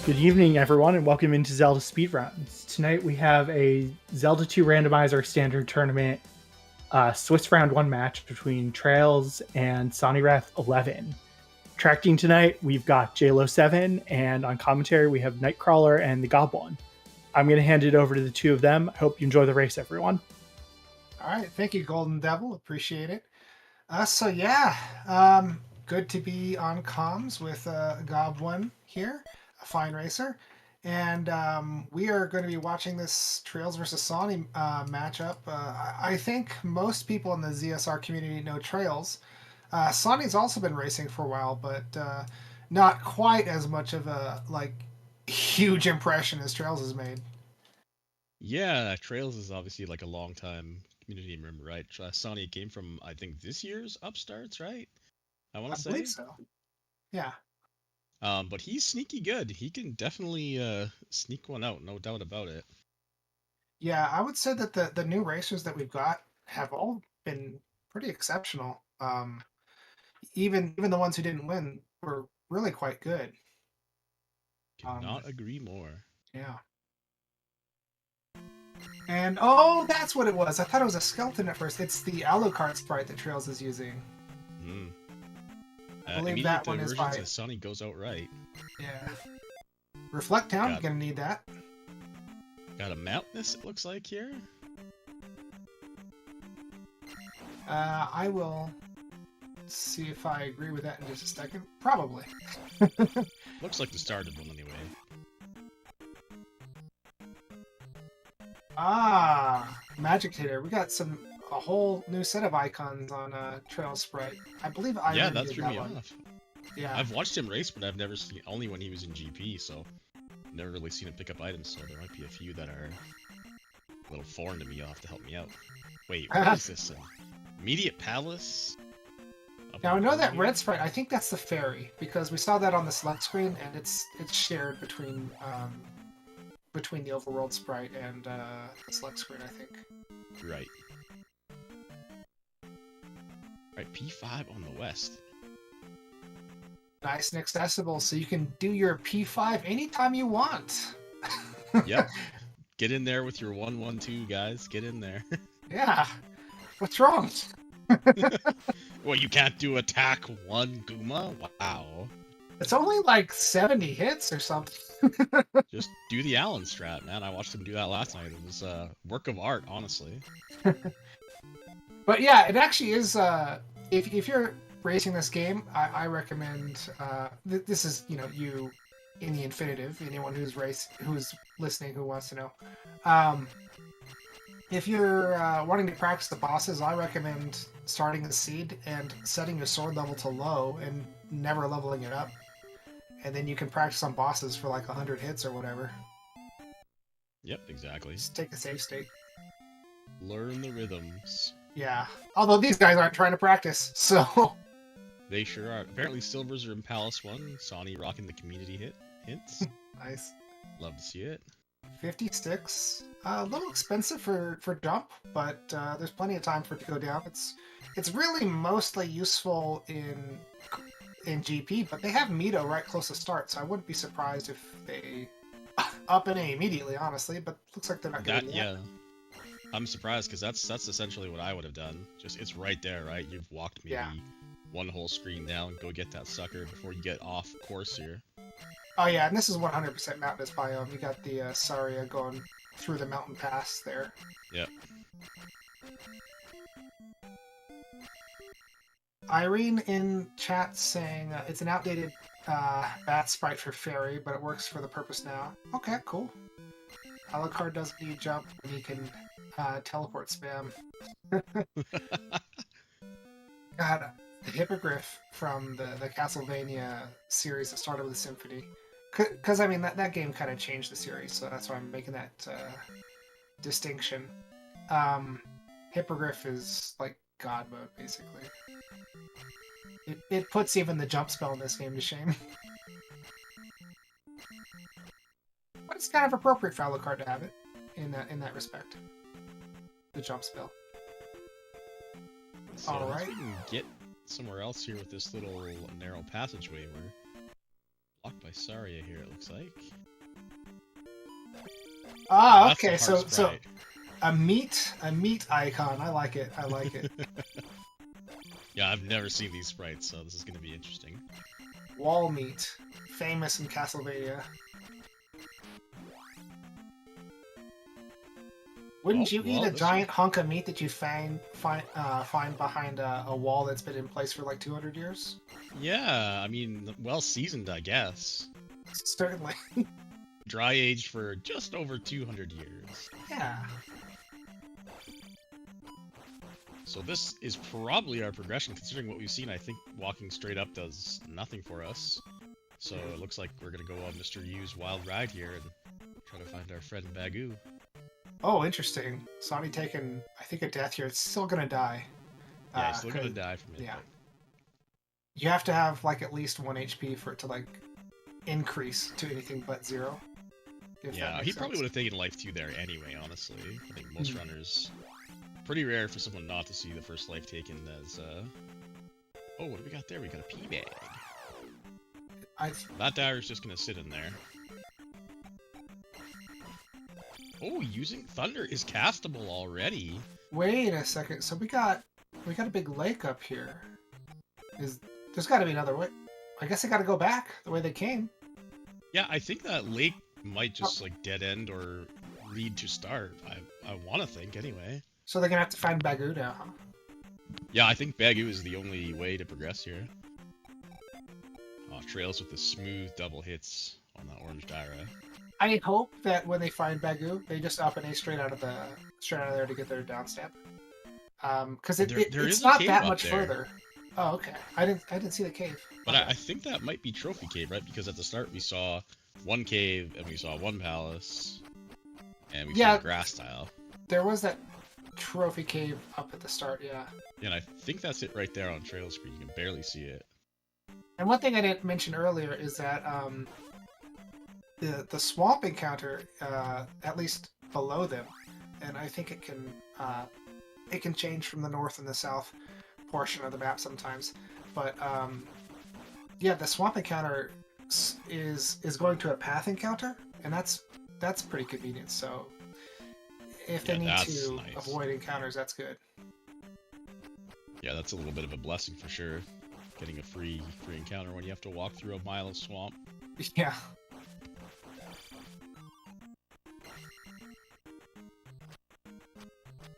Good evening, everyone, and welcome into Zelda Speedruns. Tonight we have a Zelda 2 Randomizer Standard Tournament Swiss Round 1 match between traiLZ and Sawneyrath11. Tracking tonight, we've got traiLZ11, and on commentary we have Nightcrawler and the Goblin. I'm going to hand it over to the two of them. I hope you enjoy the race, everyone. All right, thank you, Golden Devil. Appreciate it. Good to be on comms with Goblin here, a fine racer. And we are going to be watching this traiLZ versus Sony matchup. I think most people in the ZSR community know traiLZ. Sony's also been racing for a while, but not quite as much of a huge impression as traiLZ has made. Yeah, traiLZ is obviously like a long time community member, right? Sony came from, I think, this year's upstarts, right? I want to say. I believe so. Yeah. But he's sneaky good. He can definitely sneak one out, no doubt about it. Yeah, I would say that the new racers that we've got have all been pretty exceptional. Even the ones who didn't win were really quite good. Cannot agree more. Yeah. And oh, that's what it was. I thought it was a skeleton at first. It's the Alucard sprite that traiLZ is using. I believe that one is by Sony goes out right. Yeah. Reflect Town, gonna need that. Got a mount this, it looks like here. I will see if I agree with that in just a second. Probably. Looks like the start of one anyway. Ah, Magic Hitter. We got a whole new set of icons on traiLZ sprite. I believe I that threw me off. Yeah, I've watched him race, but I've never seen only when he was in GP, so never really seen him pick up items. So there might be a few that are a little foreign to me. You'll have to help me out. Wait, what is this? Immediate Palace? Now I know that red sprite. I think that's the fairy because we saw that on the select screen, and it's shared between the overworld sprite and the select screen, I think. Right. Right, P5 on the west. Nice and accessible, so you can do your P5 anytime you want. Yep. Get in there with your 1-1-2, guys. Get in there. Yeah. What's wrong? Well, you can't do attack 1 Guma? Wow. It's only like 70 hits or something. Just do the Allen strat, man. I watched him do that last night. It was a work of art, honestly. But yeah, it actually is. If you're racing this game, I recommend. This is you in the infinitive. Anyone who's listening who wants to know. If you're wanting to practice the bosses, I recommend starting the seed and setting your sword level to low and never leveling it up. And then you can practice on bosses for like 100 hits or whatever. Yep, exactly. Just take a save state. Learn the rhythms. Yeah. Although these guys aren't trying to practice, so... They sure are. Apparently Silvers are in Palace 1. Sony rocking the community hints. Nice. Love to see it. 50 sticks. A little expensive for jump, but there's plenty of time for it to go down. It's really mostly useful in GP, but they have Mito right close to start, so I wouldn't be surprised if they up an A immediately, honestly, but looks like they're not going to do that. Yeah. I'm surprised, because that's essentially what I would have done. Just, it's right there, right? You've walked maybe one whole screen down, go get that sucker before you get off course here. Oh yeah, and this is 100% mountainous biome. You got the Saria going through the mountain pass there. Yep. Irene in chat saying it's an outdated bat sprite for fairy, but it works for the purpose now. Okay, cool. Alucard doesn't need jump, and he can teleport spam. God, the Hippogriff from the Castlevania series that started with the Symphony. Because, I mean, that game kind of changed the series, so that's why I'm making that distinction. Hippogriff is like God mode, basically. It puts even the jump spell in this game to shame. But it's kind of appropriate for Alucard to have it in that respect. The jump spell. So Alright. We can get somewhere else here with this little narrow passageway. We're blocked by Saria here, it looks like. Ah, That's the okay. heart So sprite. a meat icon. I like it. I like it. Yeah, I've never seen these sprites, so this is gonna be interesting. Wall meat, famous in Castlevania. Wouldn't you eat a giant hunk of meat that you find behind a wall that's been in place for like 200 years? Yeah, I mean, well seasoned, I guess. Certainly. Dry aged for just over 200 years. Yeah. So this is probably our progression, considering what we've seen. I think walking straight up does nothing for us. So it looks like we're gonna go on Mr. U's wild ride here and try to find our friend Bagoo. Oh, interesting. Sonny taking, I think, a death here. It's still gonna die. Yeah, he's still gonna die from it. Yeah. You have to have like at least 1 HP for it to like increase to anything but 0. Yeah, he probably would have taken life 2 there anyway, honestly. I think most runners... Pretty rare for someone not to see the first life taken as, Oh, what do we got there? We got a pea bag. That dire's just gonna sit in there. Oh, using Thunder is castable already. Wait a second. So we got a big lake up here. There's got to be another way? I guess they got to go back the way they came. Yeah, I think that lake might just like dead end or lead to start. I want to think anyway. So they're gonna have to find Bagoo now, huh? Yeah, I think Bagoo is the only way to progress here. Oh, Trails with the smooth double hits on that orange Dyra. I hope that when they find Bagoo, they just up and A straight out of there to get their down stab. Because it's not that much further. Oh, okay. I didn't see the cave. But okay. I think that might be Trophy Cave, right? Because at the start we saw 1 cave and we saw 1 palace, and we saw grass tile. There was that Trophy Cave up at the start, yeah. Yeah, and I think that's it right there on trail screen. You can barely see it. And one thing I didn't mention earlier is that the swamp encounter, at least below them, and I think it can change from the north and the south portion of the map sometimes. But yeah, the swamp encounter is going to a path encounter, and that's pretty convenient. So if they need to avoid encounters, that's good. Yeah, that's a little bit of a blessing for sure. Getting a free encounter when you have to walk through a mile of swamp. Yeah.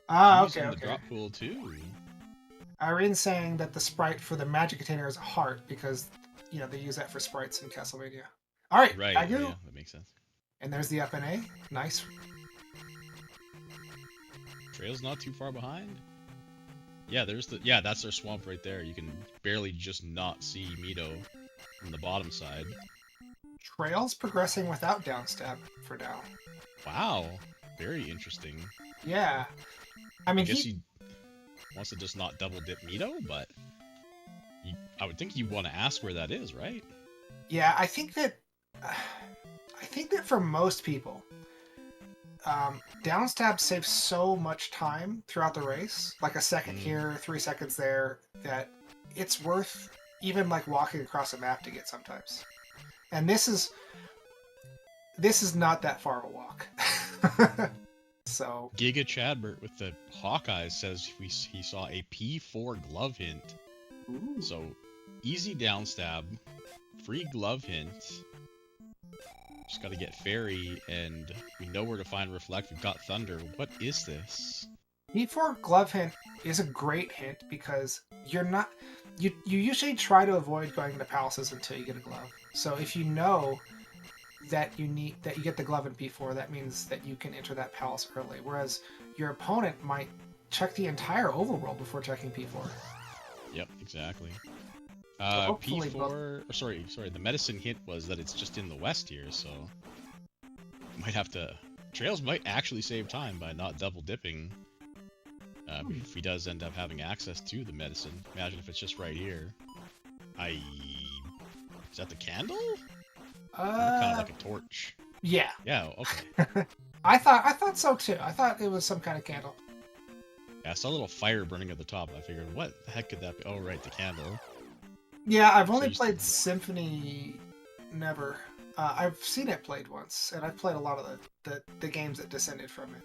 Ah, okay. The drop pool too. Irene's saying that the sprite for the magic container is a heart because, you know, they use that for sprites in Castlevania. All right, right. Bagoo. Yeah, that makes sense. And there's the up and A. Nice. Trail's not too far behind. Yeah, that's their swamp right there. You can barely just not see Mito from the bottom side. Trail's progressing without downstab for now. Wow, very interesting. Yeah, I mean, I guess he wants to just not double dip Mito, but I would think you want to ask where that is, right? Yeah, I think that for most people, downstab saves so much time throughout the race, like a second here, 3 seconds there, that it's worth even like walking across a map to get sometimes. And this is not that far of a walk. So Giga Chadbert with the Hawkeye says he saw a P4 glove hint. Ooh. So easy downstab, free glove hint. Just gotta get Fairy, and we know where to find Reflect. We've got Thunder. What is this? P4 glove hint is a great hint because you're not you usually try to avoid going into palaces until you get a glove. So if you know that you get the glove in P4, that means that you can enter that palace early. Whereas your opponent might check the entire overworld before checking P4. Yep, exactly. So P4, sorry, the medicine hint was that it's just in the west here, so might have to. Trails might actually save time by not double dipping. If he does end up having access to the medicine. Imagine if it's just right here. Is that the candle? Kind of like a torch. Yeah. Yeah. Okay. I thought so too. I thought it was some kind of candle. Yeah, I saw a little fire burning at the top. I figured, what the heck could that be? Oh, right, the candle. Yeah, I've only played Symphony never. I've seen it played once, and I've played a lot of the games that descended from it.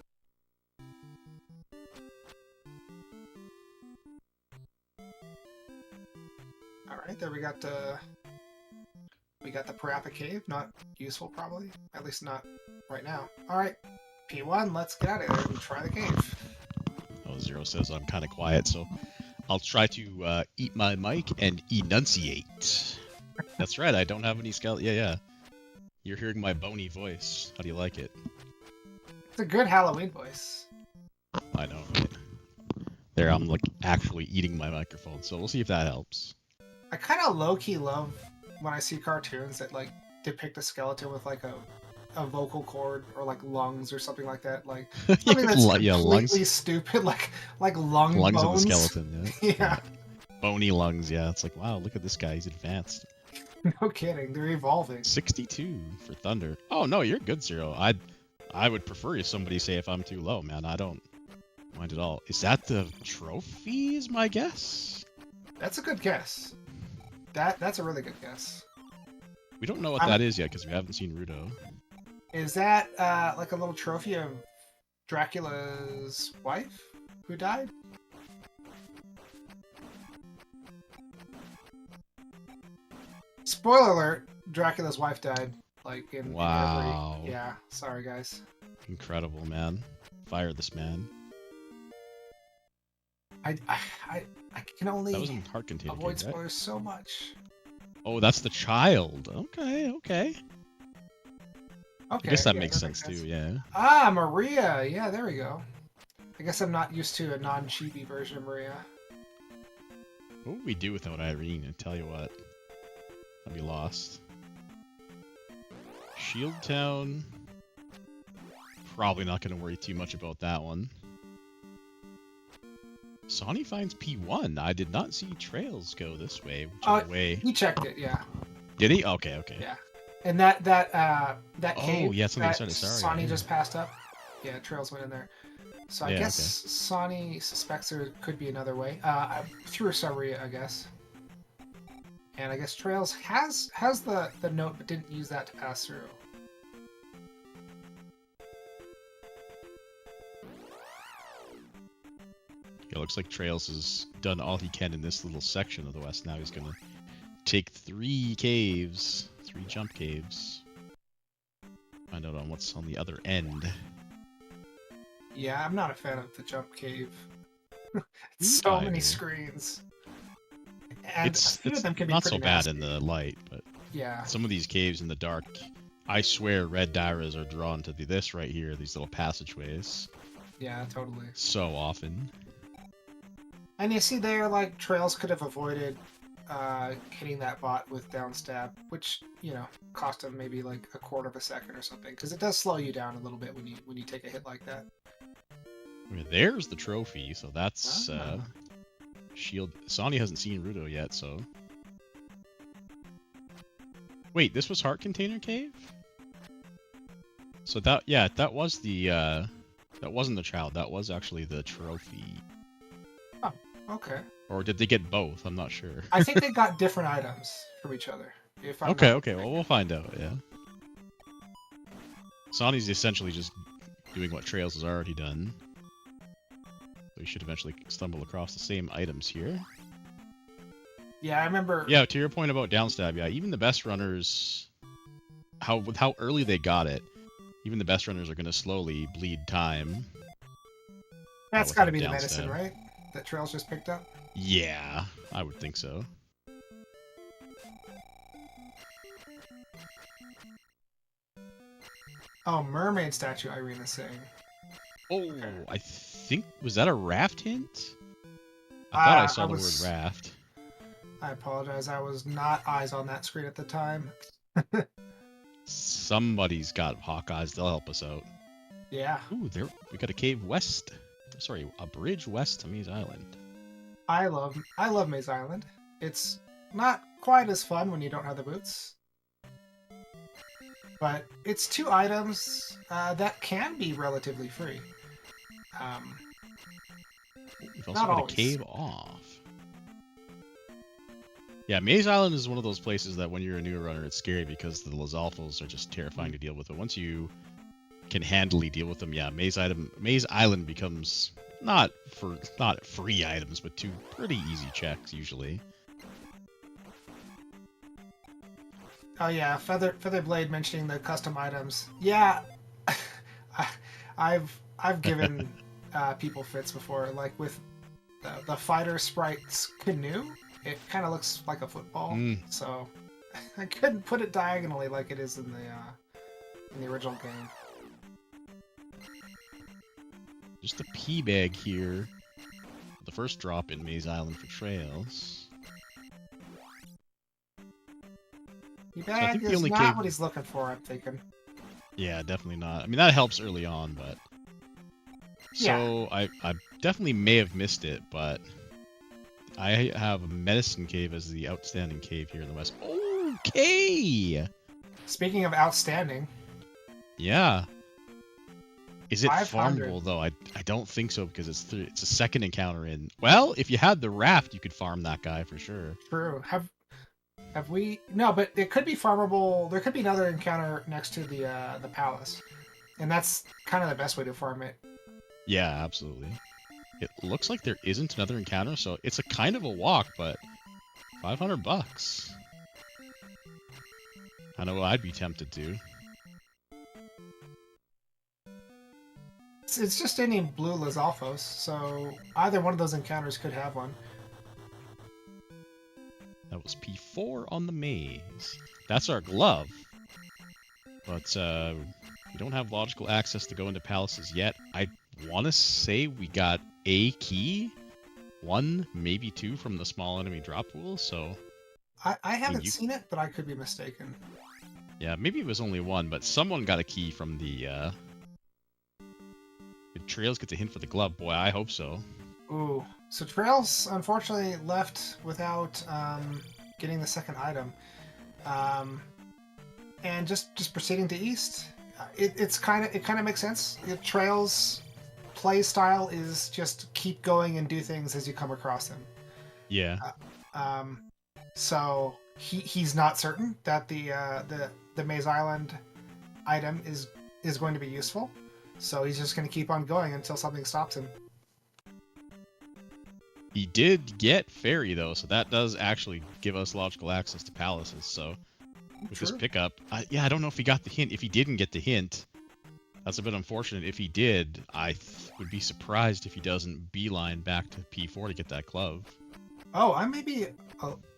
All right, there we got the Parappa Cave. Not useful, probably. At least not right now. All right, P1. Let's get out of there and try the cave. Oh, Zero says I'm kind of quiet, so I'll try to eat my mic and enunciate. That's right. I don't have any skeleton. Yeah. You're hearing my bony voice. How do you like it? It's a good Halloween voice. I know, right? There, I'm like actually eating my microphone, so we'll see if that helps. I kind of low-key love when I see cartoons that like depict a skeleton with like a vocal cord or like lungs or something like that. Like something that's completely lungs. stupid, like lung lungs bones. of the skeleton. Yeah. Yeah. Bony lungs. Yeah, it's like wow, look at this guy. He's advanced. No kidding, they're evolving. 62 for Thunder. Oh no, you're good, Zero. I would prefer if somebody say if I'm too low, man. I don't mind at all. Is that the trophy? Is my guess? That's a good guess. That's a really good guess. We don't know what that is yet because we haven't seen Rudo. Is that like a little trophy of Dracula's wife who died? Spoiler alert, Dracula's wife died, like, in every... Yeah, sorry, guys. Incredible, man. Fire this man. I can only that was in Heart Container avoid Cave, right? spoilers so much. Oh, that's the child. Okay. Okay, I guess that yeah, makes sense, too, yeah. Ah, Maria! Yeah, there we go. I guess I'm not used to a non-chibi version of Maria. What would we do without Irene? I tell you what. I'd be lost. Shield Town. Probably not going to worry too much about that one. Sony finds P1. I did not see traiLZ go this way. Whichever way. He checked it, yeah. Did he? Okay. Yeah. And that cave oh, yeah, that started. Sorry. Sony just passed up. Yeah, traiLZ went in there. So I guess Sony suspects there could be another way. Through Saria, I guess. And I guess traiLZ has the note, but didn't use that to pass through. It looks like traiLZ has done all he can in this little section of the West. Now he's going to take 3 caves, 3 jump caves. Find out on what's on the other end. Yeah, I'm not a fan of the jump cave. It's so many screens. And a few of them can be not pretty so bad nasty. in the light, but yeah, some of these caves in the dark, I swear red Dairas are drawn to this right here, these little passageways. Yeah, totally. So often. And you see there, like, traiLZ could have avoided hitting that bot with down stab, which, you know, cost him maybe like a quarter of a second or something, because it does slow you down a little bit when you take a hit like that. I mean, there's the trophy, so that's shield. Sony hasn't seen Rudo yet, so. Wait, this was Heart Container Cave? So that was the that wasn't the child, that was actually the trophy. Oh, okay. Or did they get both? I'm not sure. I think they got different items from each other. If I'm okay, well we'll find out, yeah. Sony's essentially just doing what traiLZ has already done. We should eventually stumble across the same items here. Yeah, I remember. Yeah, to your point about downstab, yeah, even the best runners, with how early they got it, even the best runners are going to slowly bleed time. That's got to be the medicine, right? That traiLZ just picked up? Yeah, I would think so. Oh, mermaid statue, Irene is saying. Oh, I think, was that a raft hint? I thought I saw the word raft. I apologize, I was not eyes on that screen at the time. Somebody's got hawk eyes, they'll help us out. Yeah. Ooh, we got a cave west. Sorry, a bridge west to Maze Island. I love Maze Island. It's not quite as fun when you don't have the boots. But it's 2 items that can be relatively free. We've also got a cave off. Yeah, Maze Island is one of those places that when you're a newer runner, it's scary because the Lizalfos are just terrifying to deal with. But once you can handily deal with them, yeah, Maze Island becomes not free items, but two pretty easy checks usually. Oh yeah, Featherblade mentioning the custom items. Yeah, I've given people fits before, like with the fighter sprite's canoe. It kind of looks like a football, so I couldn't put it diagonally like it is in the original game. Just a pea bag here. The first drop in Maze Island for Trails. Pea bag is not what he's looking for, I'm thinking. Yeah, definitely not. I mean, that helps early on, but... So, yeah. I definitely may have missed it, but... I have a Medicine Cave as the outstanding cave here in the west. Okay! Speaking of outstanding... Yeah. Is it farmable, though? I don't think so, because it's a second encounter in... Well, if you had the raft, you could farm that guy for sure. True. Have we... No, but it could be farmable. There could be another encounter next to the palace. And that's kind of the best way to farm it. Yeah, absolutely. It looks like there isn't another encounter, so it's a kind of a walk, but $500. I know I'd be tempted to. It's just any blue Lizalfos, so either one of those encounters could have one. That was P4 on the maze. That's our glove. But we don't have logical access to go into palaces yet. I want to say we got a key, 1, maybe 2 from the small enemy drop pool, so... I haven't seen it, but I could be mistaken. Yeah, maybe it was only 1, but someone got a key from the... Did Trails get a hint for the glove? Boy, I hope so. Ooh, so Trails unfortunately left without getting the second item. And just proceeding to east, it kind of makes sense. Trails' play style is just keep going and do things as you come across him. Yeah. So he's not certain that the Maze Island item is going to be useful. So he's just going to keep on going until something stops him. He did get Fairy, though, so that does actually give us logical access to palaces, so... With this pickup, yeah, I don't know if he got the hint. If he didn't get the hint, that's a bit unfortunate. If he did, I would be surprised if he doesn't beeline back to P4 to get that glove. Oh, I may be...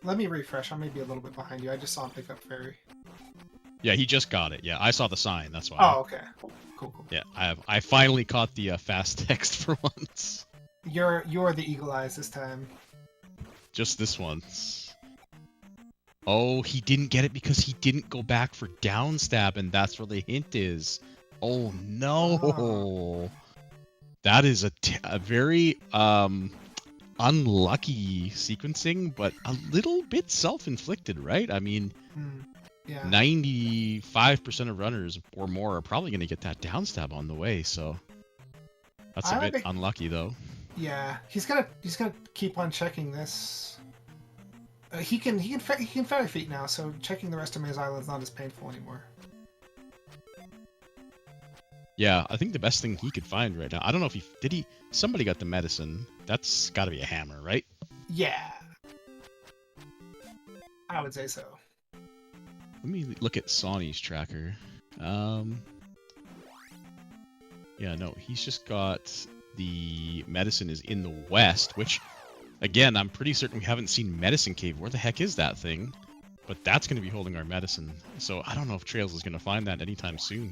let me refresh. I may be a little bit behind you. I just saw him pick up Fairy. Yeah, he just got it. Yeah, I saw the sign. That's why. Oh, okay. Cool. Yeah, I finally caught the fast text for once. You're the eagle eyes this time. Just this once. Oh, he didn't get it because he didn't go back for down stab, and that's where the hint is. Oh no! That is a very unlucky sequencing, but a little bit self-inflicted, right? I mean, yeah. 95% of runners or more are probably going to get that down stab on the way, so that's a bit unlucky, though. Yeah, he's gonna keep on checking this. He can fairy feet now, so checking the rest of Maze Island is not as painful anymore. Yeah, I think the best thing he could find right now. I don't know if somebody got the medicine. That's got to be a hammer, right? Yeah, I would say so. Let me look at Sawney's tracker. Yeah, no, he's just got the medicine is in the west, which. Again, I'm pretty certain we haven't seen Medicine Cave. Where the heck is that thing? But that's going to be holding our medicine. So I don't know if Trails is going to find that anytime soon.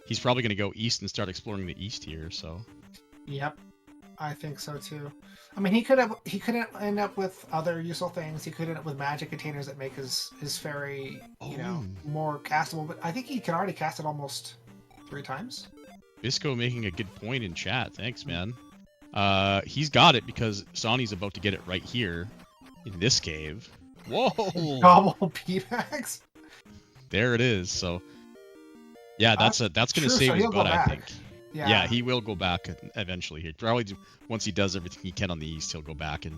He's probably going to go east and start exploring the east here, so... Yep. I think so, too. I mean, he could end up with other useful things. He could end up with magic containers that make his fairy, more castable. But I think he can already cast it almost 3 times. Bisco making a good point in chat. Thanks, man. He's got it because Sonny's about to get it right here in this cave. Whoa! Gobble P-Max? There it is. So, yeah, that's going to save his butt, I think. Yeah, he will go back eventually here. Probably once he does everything he can on the east, he'll go back and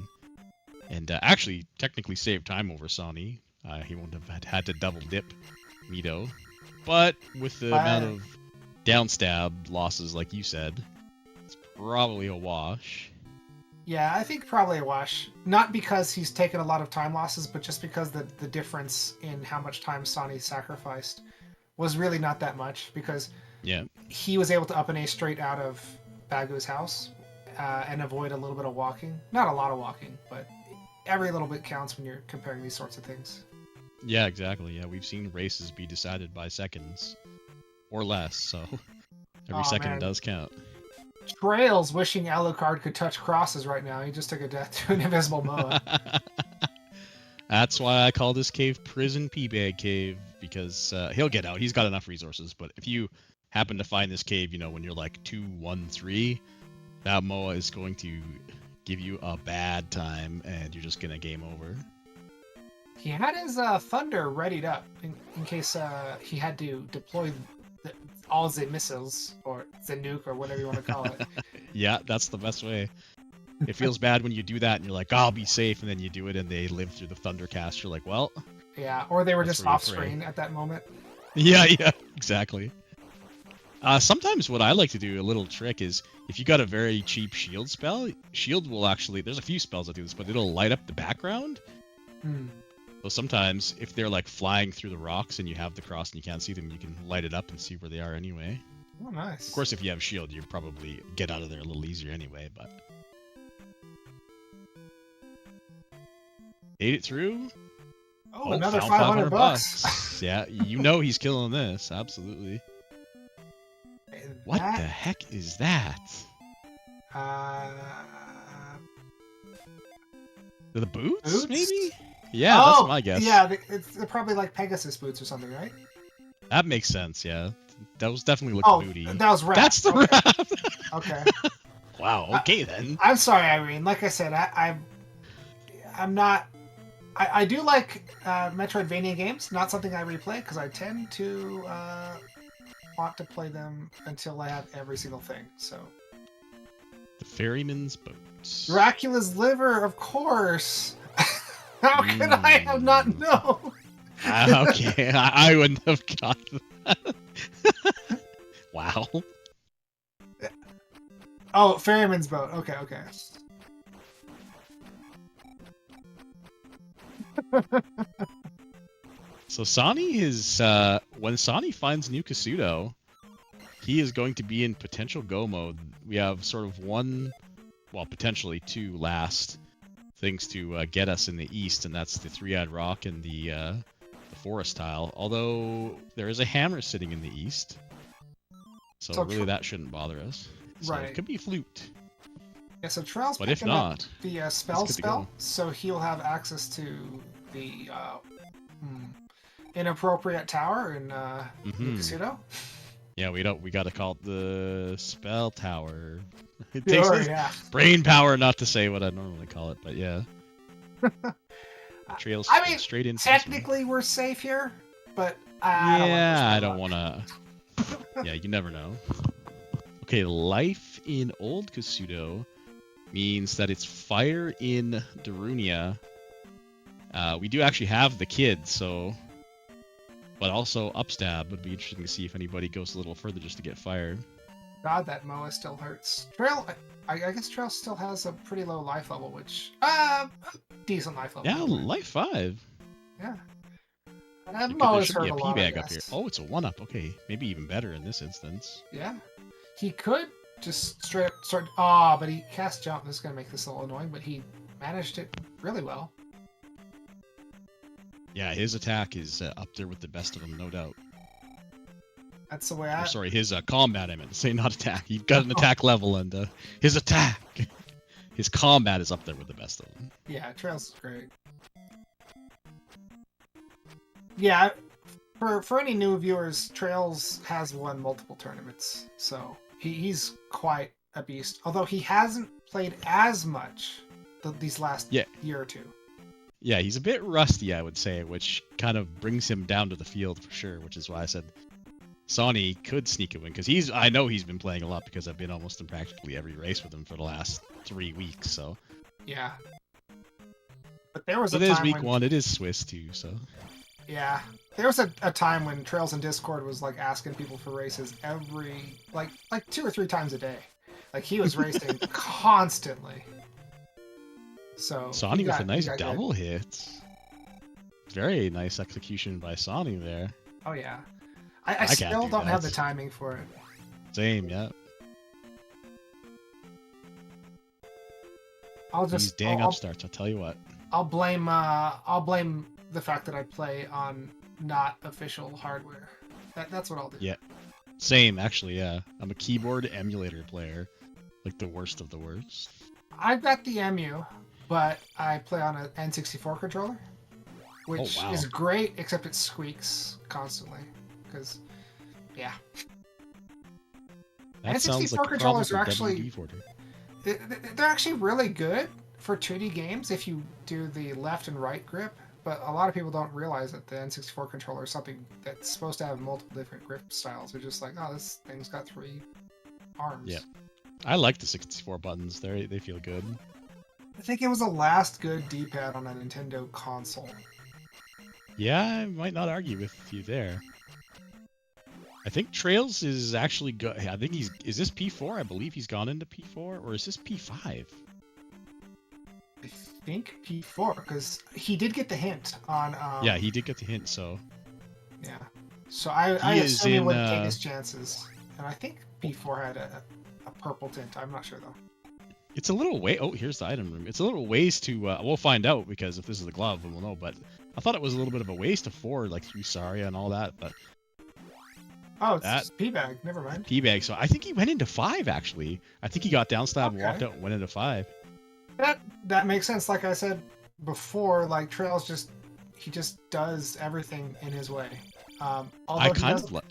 And actually, technically saved time over Sawny. He wouldn't have had to double dip Mito. But with the amount of downstab losses, like you said, it's probably a wash. Yeah, I think probably a wash. Not because he's taken a lot of time losses, but just because the difference in how much time Sawny sacrificed was really not that much. Because he was able to up an A straight out of Bagu's house and avoid a little bit of walking. Not a lot of walking, but every little bit counts when you're comparing these sorts of things. Yeah, exactly. Yeah, we've seen races be decided by seconds or less, so every second does count. traiLZ wishing Alucard could touch crosses right now. He just took a death to an invisible Moa. That's why I call this cave Prison P-Bag Cave, because he'll get out. He's got enough resources, but if you happen to find this cave, you know, when you're like 2-1-3, that Moa is going to give you a bad time, and you're just gonna game over. He had his Thunder readied up in case he had to deploy all the missiles, or the nuke, or whatever you want to call it. Yeah, that's the best way. It feels bad when you do that, and you're like, I'll be safe, and then you do it, and they live through the Thundercast. You're like, well... Yeah, or they were just off-screen at that moment. Yeah, exactly. Sometimes what I like to do, a little trick, is if you got a very cheap shield spell, shield will actually... There's a few spells that do this, but it'll light up the background. So sometimes, if they're like flying through the rocks and you have the cross and you can't see them, you can light it up and see where they are anyway. Oh, nice. Of course, if you have shield, you probably get out of there a little easier anyway, but... Made it through. Oh, another 500 bucks. Yeah, you know he's killing this, absolutely. What the heck is that? The boots, maybe? Yeah, that's my guess. Yeah, they're probably like Pegasus boots or something, right? That makes sense, yeah. Those definitely look booty. That was Wrath. That's the Wrath! Okay. Wow, okay then. I'm sorry, Irene. Like I said, I'm not... I do like Metroidvania games, not something I replay, because I tend to want to play them until I have every single thing, so... The Ferryman's Boats. Dracula's Liver, of course! How could I have not known? Okay, I wouldn't have got that. Wow. Oh, Ferryman's Boat. Okay. So Sawny is, when Sawny finds New Kasuto, he is going to be in potential go mode. We have sort of one, well, potentially two last things to get us in the east, and that's the Three-Eyed Rock and the Forest Tile. Although there is a hammer sitting in the east, so really that shouldn't bother us. So right. It could be Flute. Yeah, so traiLZ but if not, the spell, so he'll have access to the inappropriate tower in New Kasuto. Yeah, we gotta call it the spell tower. It sure, takes brain power not to say what I normally call it, but yeah. Trails straight into technically we're safe here, but I don't wanna. Yeah, you never know. Okay, life in Old Kasuto means that it's fire in Darunia. We do actually have the kids, so... But also upstab would be interesting to see if anybody goes a little further just to get fire. God, that Moa still hurts. I guess traiLZ still has a pretty low life level, which... decent life level. Yeah, life 5. Yeah. There Moa's should be a P-Bag up here. Oh, it's a 1-up. Okay, maybe even better in this instance. Yeah. He could just straight up start... but he cast jump. This is going to make this a little annoying, but he managed it really well. Yeah, his attack is up there with the best of them, no doubt. That's the way I... sorry, his combat, I meant to say, not attack. You've got an attack level, and his attack! His combat is up there with the best of them. Yeah, traiLZ is great. Yeah, for any new viewers, traiLZ has won multiple tournaments, so he's quite a beast. Although he hasn't played as much these last year or two. Yeah, he's a bit rusty, I would say, which kind of brings him down to the field for sure, which is why I said Sawny could sneak a win, because I know he's been playing a lot because I've been almost in practically every race with him for the last 3 weeks, so... Yeah. There was It a is time week when, 1. It is Swiss too, so. yeah, there was a time when Trails in Discord was like asking people for races every like 2 or 3 times a day. Like he was racing constantly. So Sony with a he nice got good. double hit. Very nice execution by Sony there. Oh yeah, I I can't still do don't have the that. timing for it. Same, yeah. I'll These just dang I'll upstarts, I'll tell you what. I'll blame the fact that I play on not official hardware. That's what I'll do. Yeah. Same, actually, yeah. I'm a keyboard emulator player. Like the worst of the worst. I've got the MU, but I play on an N64 controller, which wow. is great, except it squeaks constantly. Because, yeah. That sounds like N64 a problem controllers for are actually WD-40. they're actually really good for 2D games if you do the left and right grip. But a lot of people don't realize that the N64 controller is something that's supposed to have multiple different grip styles. They're just like, oh, this thing's got 3 arms. Yeah. I like the 64 buttons. They feel good. I think it was the last good D-pad on a Nintendo console. Yeah, I might not argue with you there. I think Trails is actually good. I think is this P4? I believe he's gone into P4, or is this P5? I think P4, because he did get the hint on. Yeah, he did get the hint, so. Yeah. So I is assume he in, wouldn't take his chances. And I think P4 had a purple tint. I'm not sure, though. It's a little way. Oh, here's the item room. It's a little ways to. We'll find out, because if this is the glove, then we'll know. But I thought it was a little bit of a waste to 4, like through Saria and all that. But Oh, it's just P-bag. Never mind. P-bag. So I think he went into 5, actually. I think he got down slab and walked out and went into 5. That makes sense. Like I said before, like Trails he just does everything in his way. I kind of like.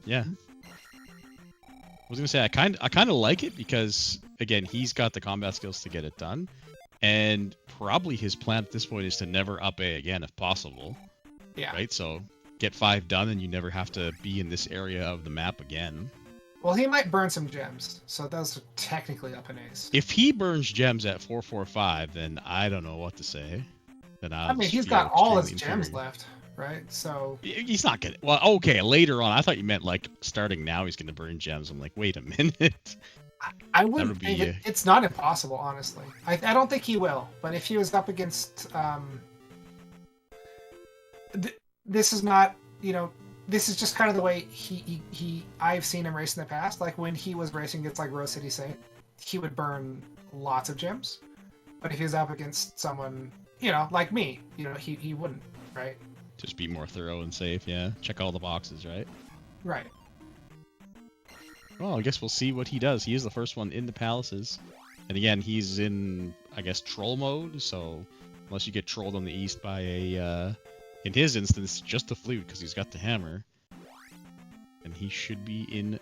Yeah. I was gonna say I kind of like it because again he's got the combat skills to get it done, and probably his plan at this point is to never up A again if possible. Yeah. Right. So get 5 done, and you never have to be in this area of the map again. Well, he might burn some gems, so that's technically up an ace. If he burns gems at 445, then I don't know what to say. Then I mean, he's got all his gems inferior. left, right? So He's not gonna. Well, okay, later on. I thought you meant like starting now. He's gonna burn gems. I'm like, wait a minute. I wouldn't would think be, it's not impossible, honestly. I don't think he will, but if he was up against, this is not, this is just kind of the way I've seen him race in the past. Like when he was racing against like Rose City Saint, he would burn lots of gems, but if he was up against someone, like me, he wouldn't, right? Just be more thorough and safe. Yeah, check all the boxes, right? Right. Well, I guess we'll see what he does. He is the first one in the palaces. And again, he's in, I guess, troll mode. So unless you get trolled on the east by a, in his instance, just a flute because he's got the hammer. And he should be in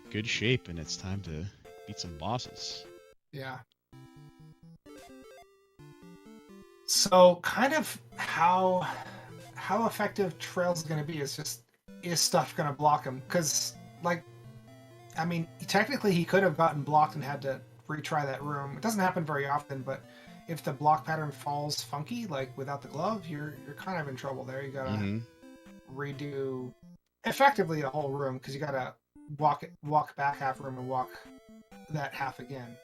good shape, and it's time to beat some bosses. Yeah. So kind of how effective Trails is going to be is stuff going to block him? Because, like, I mean, technically he could have gotten blocked and had to retry that room. It doesn't happen very often, but if the block pattern falls funky, like without the glove, you're kind of in trouble there. You gotta redo effectively the whole room because you gotta walk back half room and walk that half again.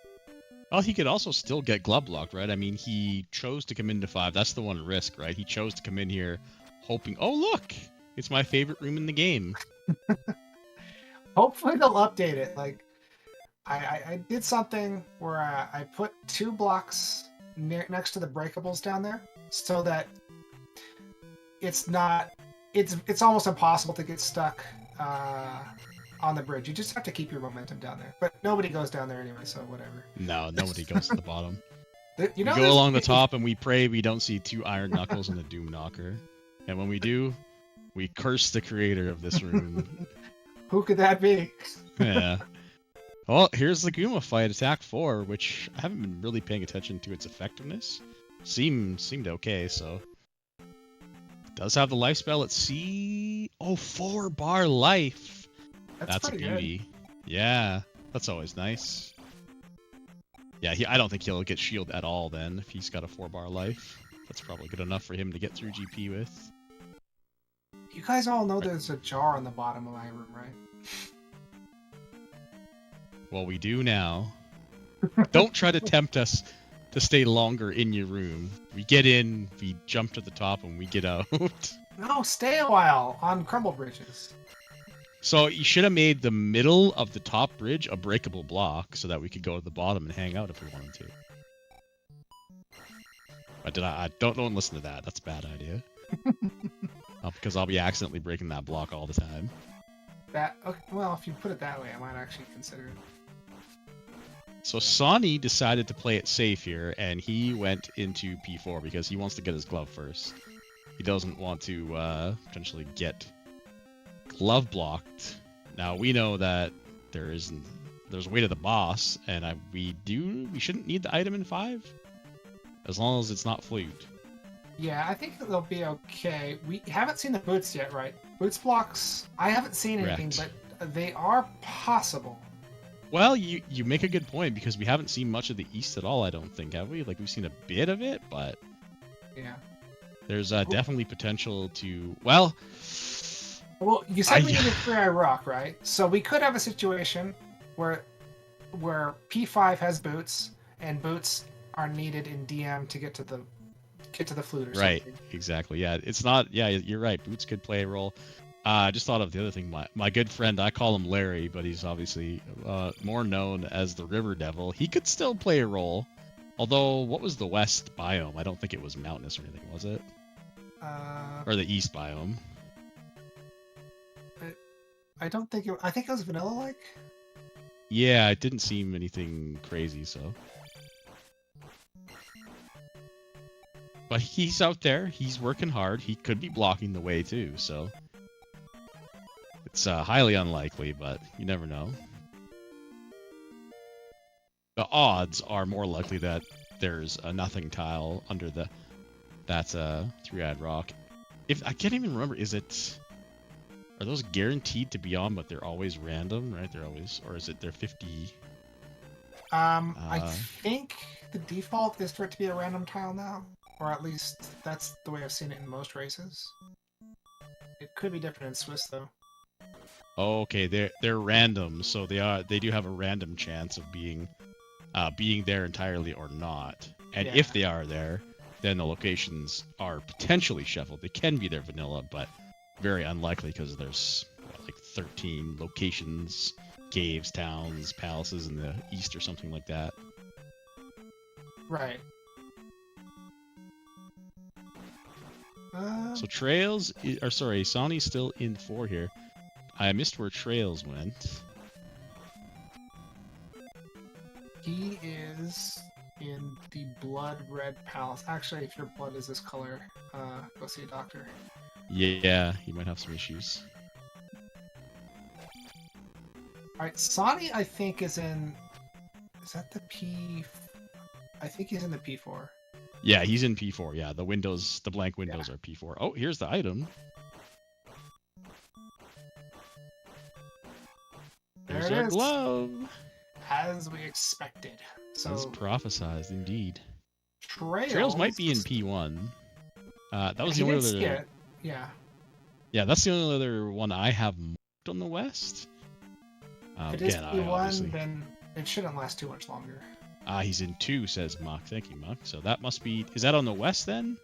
Well, he could also still get glove blocked, right? I mean, he chose to come into 5. That's the one risk, right? He chose to come in here hoping, oh, look, it's my favorite room in the game. Hopefully they'll update it. Like, I did something where I put 2 blocks next to the breakables down there so that it's almost impossible to get stuck on the bridge. You just have to keep your momentum down there. But nobody goes down there anyway, so whatever. No, nobody goes to the bottom. We go along the top and we pray we don't see 2 iron knuckles and a doom knocker. And when we do, we curse the creator of this room. Who could that be? Yeah. Well, here's the Guma fight, attack 4, which I haven't been really paying attention to its effectiveness. Seemed okay, so. It does have the life spell at C. Oh, 4-bar life. That's a beauty. Good. Yeah, that's always nice. Yeah, I don't think he'll get shield at all then if he's got a 4-bar life. That's probably good enough for him to get through GP with. You guys all know there's a jar on the bottom of my room, right? Well, we do now. Don't try to tempt us to stay longer in your room. We get in, we jump to the top, and we get out. No, stay a while on crumble bridges. So you should have made the middle of the top bridge a breakable block so that we could go to the bottom and hang out if we wanted to. But I don't listen to that. That's a bad idea. Because I'll be accidentally breaking that block all the time. Okay, well, if you put it that way, I might actually consider it. So Sonny decided to play it safe here, and he went into P4 because he wants to get his glove first. He doesn't want to potentially get glove blocked. Now we know that there's a way to the boss, and we shouldn't need the item in 5, as long as it's not flute. Yeah, I think they'll be okay. We haven't seen the boots yet, right? Boots blocks, I haven't seen anything, Correct. but they are possible. Well, you make a good point, because we haven't seen much of the east at all, I don't think, have we? Like, we've seen a bit of it, but Yeah. there's definitely potential to... Well, you said we needed 3-eye rock, right? So we could have a situation where P5 has boots, and boots are needed in DM to get to the flute or something. right, exactly. Yeah, it's not... Yeah, you're right. Boots could play a role. I just thought of the other thing. My good friend, I call him Larry, but he's obviously more known as the River Devil. He could still play a role. Although, what was the west biome? I don't think it was mountainous or anything, was it? Or the east biome? I don't think I think it was vanilla-like. Yeah, it didn't seem anything crazy, so... But he's out there. He's working hard. He could be blocking the way, too, so... It's highly unlikely, but you never know. The odds are more likely that there's a nothing tile under that's a 3-eyed rock. I can't even remember, are those guaranteed to be on, but they're always random, right? Or is it they're 50? I think the default is for it to be a random tile now, or at least that's the way I've seen it in most races. It could be different in Swiss though. Oh, okay, they're random, so they do have a random chance of being there entirely or not. And if they are there, then the locations are potentially shuffled. They can be there vanilla, but very unlikely because there's like 13 locations, caves, towns, palaces in the east or something like that. Right. So Sonny's still in 4 here. I missed where traiLZ went. He is in the blood red palace. Actually, if your blood is this color, go see a doctor. Yeah, he might have some issues. Alright, Sonny, I think, is in... Is that the P... I think he's in the P4. Yeah, he's in P4. Yeah, the blank windows are P4. Oh, here's the item. There's our glove. As we expected. So as prophesized, indeed. traiLZ might be in P1. That was he the only did other. see it. Yeah. Yeah, that's the only other one I have marked on the west. If it is again, P1, then it shouldn't last too much longer. He's in 2, says Muck. Thank you, Muck. So that must be... Is that on the west, then?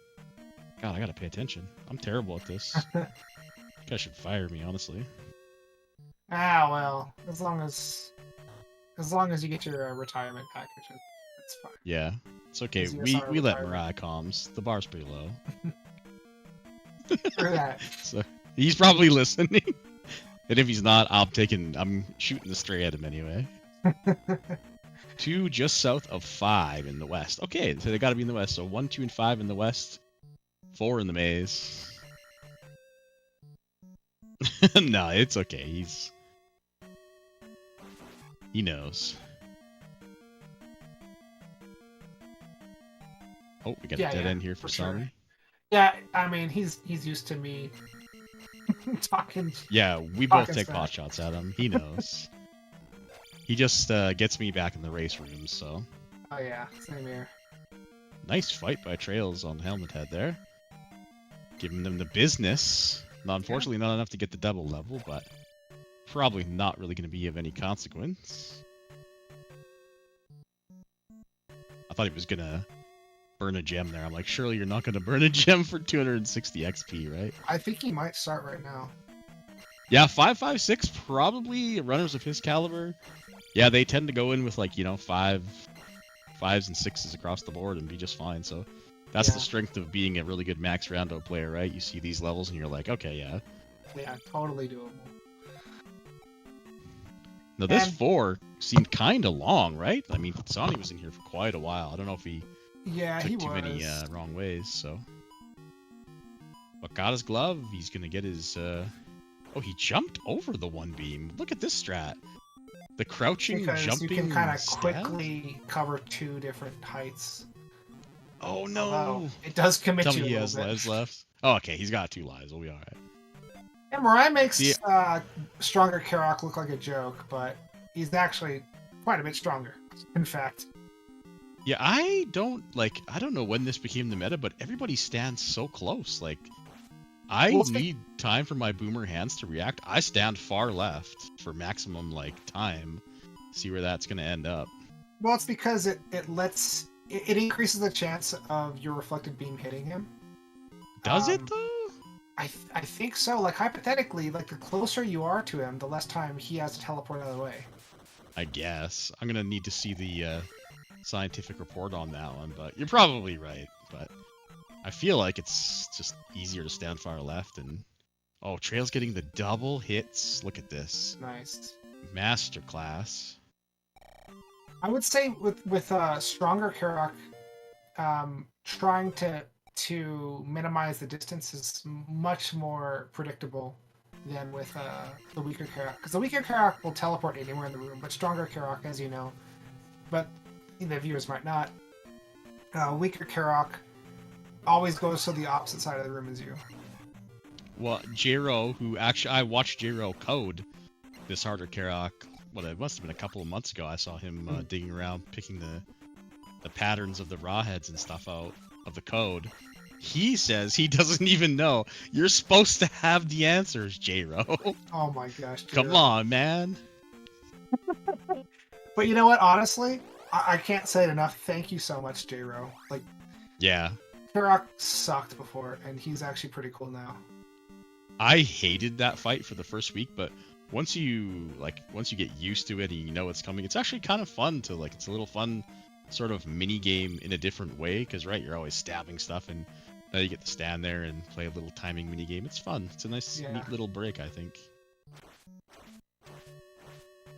God, I gotta pay attention. I'm terrible at this. You guys should fire me, honestly. Ah, well, as long as you get your retirement package, it's fine. Yeah, it's okay. ZSR We let retirement. Mariah comms. The bar's pretty low. For that. So he's probably listening. And if he's not, I'm shooting the stray at him anyway. 2 just south of 5 in the west. Okay, so they gotta be in the west. So 1, 2, and 5 in the west. 4 in the maze. No, it's okay. He knows. Oh, we got a dead end here for Sonny. Sure. Yeah, I mean he's used to me talking. Yeah, we both talking take smack. pot shots at him. He knows. He just gets me back in the race rooms, so. Oh yeah, same here. Nice fight by traiLZ on Helmet Head there. Giving them the business. Not, unfortunately, not enough to get the double level, but probably not really going to be of any consequence. I thought he was going to burn a gem there. I'm like, surely you're not going to burn a gem for 260 XP, right? I think he might start right now. Yeah, 5.56, probably runners of his caliber. Yeah, they tend to go in with, like, you know, 5s and 6s across the board and be just fine. So that's the strength of being a really good max rando player, right? You see these levels and you're like, okay, yeah. Yeah, totally doable. Now, this 4 seemed kind of long, right? I mean, Sonny was in here for quite a while. I don't know if he took too many wrong ways, so. But got his glove. He's going to get his... Oh, he jumped over the one beam. Look at this strat. The crouching, because jumping you can kind of stab? quickly cover 2 different heights. Oh, no. Although it does commit Tell you me he a has little bit. lives left. Oh, okay. He's got 2 lives. We'll be all right. Yeah, Mirai makes stronger Karok look like a joke, but he's actually quite a bit stronger, in fact. Yeah, I don't know when this became the meta, but everybody stands so close. Like, I need time for my boomer hands to react. I stand far left for maximum, like, time. See where that's going to end up. Well, it's because it increases the chance of your reflected beam hitting him. Does it, though? I think so. Like, hypothetically, like, the closer you are to him, the less time he has to teleport out of the way. I guess. I'm going to need to see the scientific report on that one, but you're probably right. But I feel like it's just easier to stand far left. And oh, traiLZ getting the double hits. Look at this. Nice. Masterclass. I would say with stronger Karok, trying to minimize the distance is much more predictable than with the weaker Karok. Because the weaker Karok will teleport anywhere in the room, but stronger Karok, as you know, but the viewers might not, weaker Karok always goes to the opposite side of the room as you. Well, Jiro, who actually, I watched Jiro code this harder Karok, well, it must have been a couple of months ago. I saw him digging around, picking the patterns of the raw heads and stuff out of the code. He says he doesn't even know. You're supposed to have the answers, Jiro. Oh my gosh, Jiro. Come on, man. But you know what? Honestly, I can't say it enough. Thank you so much, Jiro. Like, yeah. Karok sucked before, and he's actually pretty cool now. I hated that fight for the first week, but once you get used to it and you know it's coming, it's actually kind of fun to, like, it's a little fun sort of mini game in a different way, because right, you're always stabbing stuff, and now you get to stand there and play a little timing mini game. It's fun. It's a nice, neat little break, I think.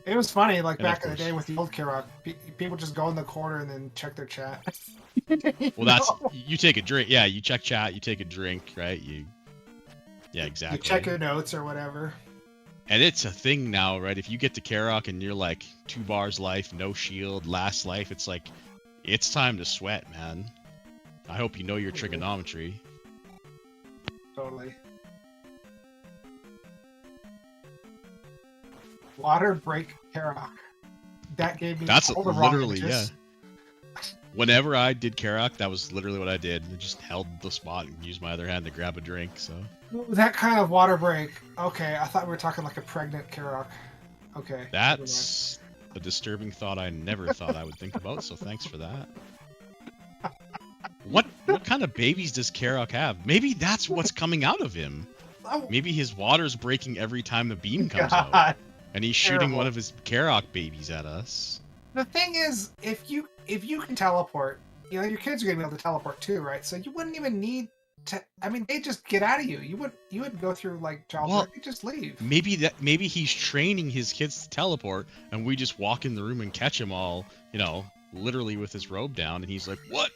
It was funny, like, back in the day with the old Karok, people just go in the corner and then check their chat. Well, that's, you take a drink. Yeah, you check chat, you take a drink, right? Yeah, exactly. You check your notes or whatever. And it's a thing now, right? If you get to Karok and you're like 2 bars life, no shield, last life, it's like, it's time to sweat, man. I hope you know your trigonometry. Totally. Water break Karok. That gave me That's all the literally, wrong images. Whenever I did Karok, that was literally what I did. I just held the spot and used my other hand to grab a drink, so. That kind of water break. Okay, I thought we were talking like a pregnant Karok. Okay. That's a disturbing thought I never thought I would think about, so thanks for that. What kind of babies does Karok have? Maybe that's what's coming out of him. Maybe his water's breaking every time the beam comes out. And he's shooting one of his Karok babies at us. The thing is, if you can teleport, you know, your kids are gonna be able to teleport too, right? So you wouldn't even need to. I mean, they just get out of you. You wouldn't go through like childbirth. You just leave. Maybe he's training his kids to teleport, and we just walk in the room and catch him all, you know, literally with his robe down, and he's like, "What?"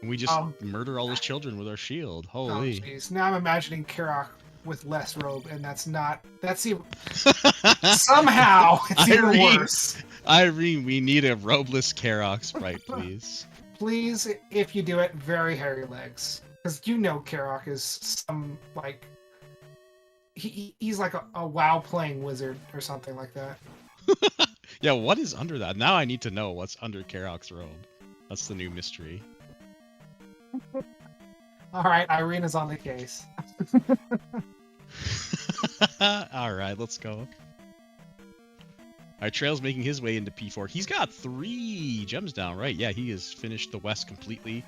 And we just murder all his children with our shield. Holy! Oh, jeez. Now I'm imagining Karok with less robe, and that's even somehow it's even worse. Irene, we need a robeless Karok sprite, please. Please, if you do it, very hairy legs. Because you know Karok is some, like... He's like a WoW playing wizard or something like that. Yeah, what is under that? Now I need to know what's under Karok's robe. That's the new mystery. All right, Irina's on the case. All right, let's go. All right, Trail's making his way into P4. He's got 3 gems down, right? Yeah, he has finished the West completely.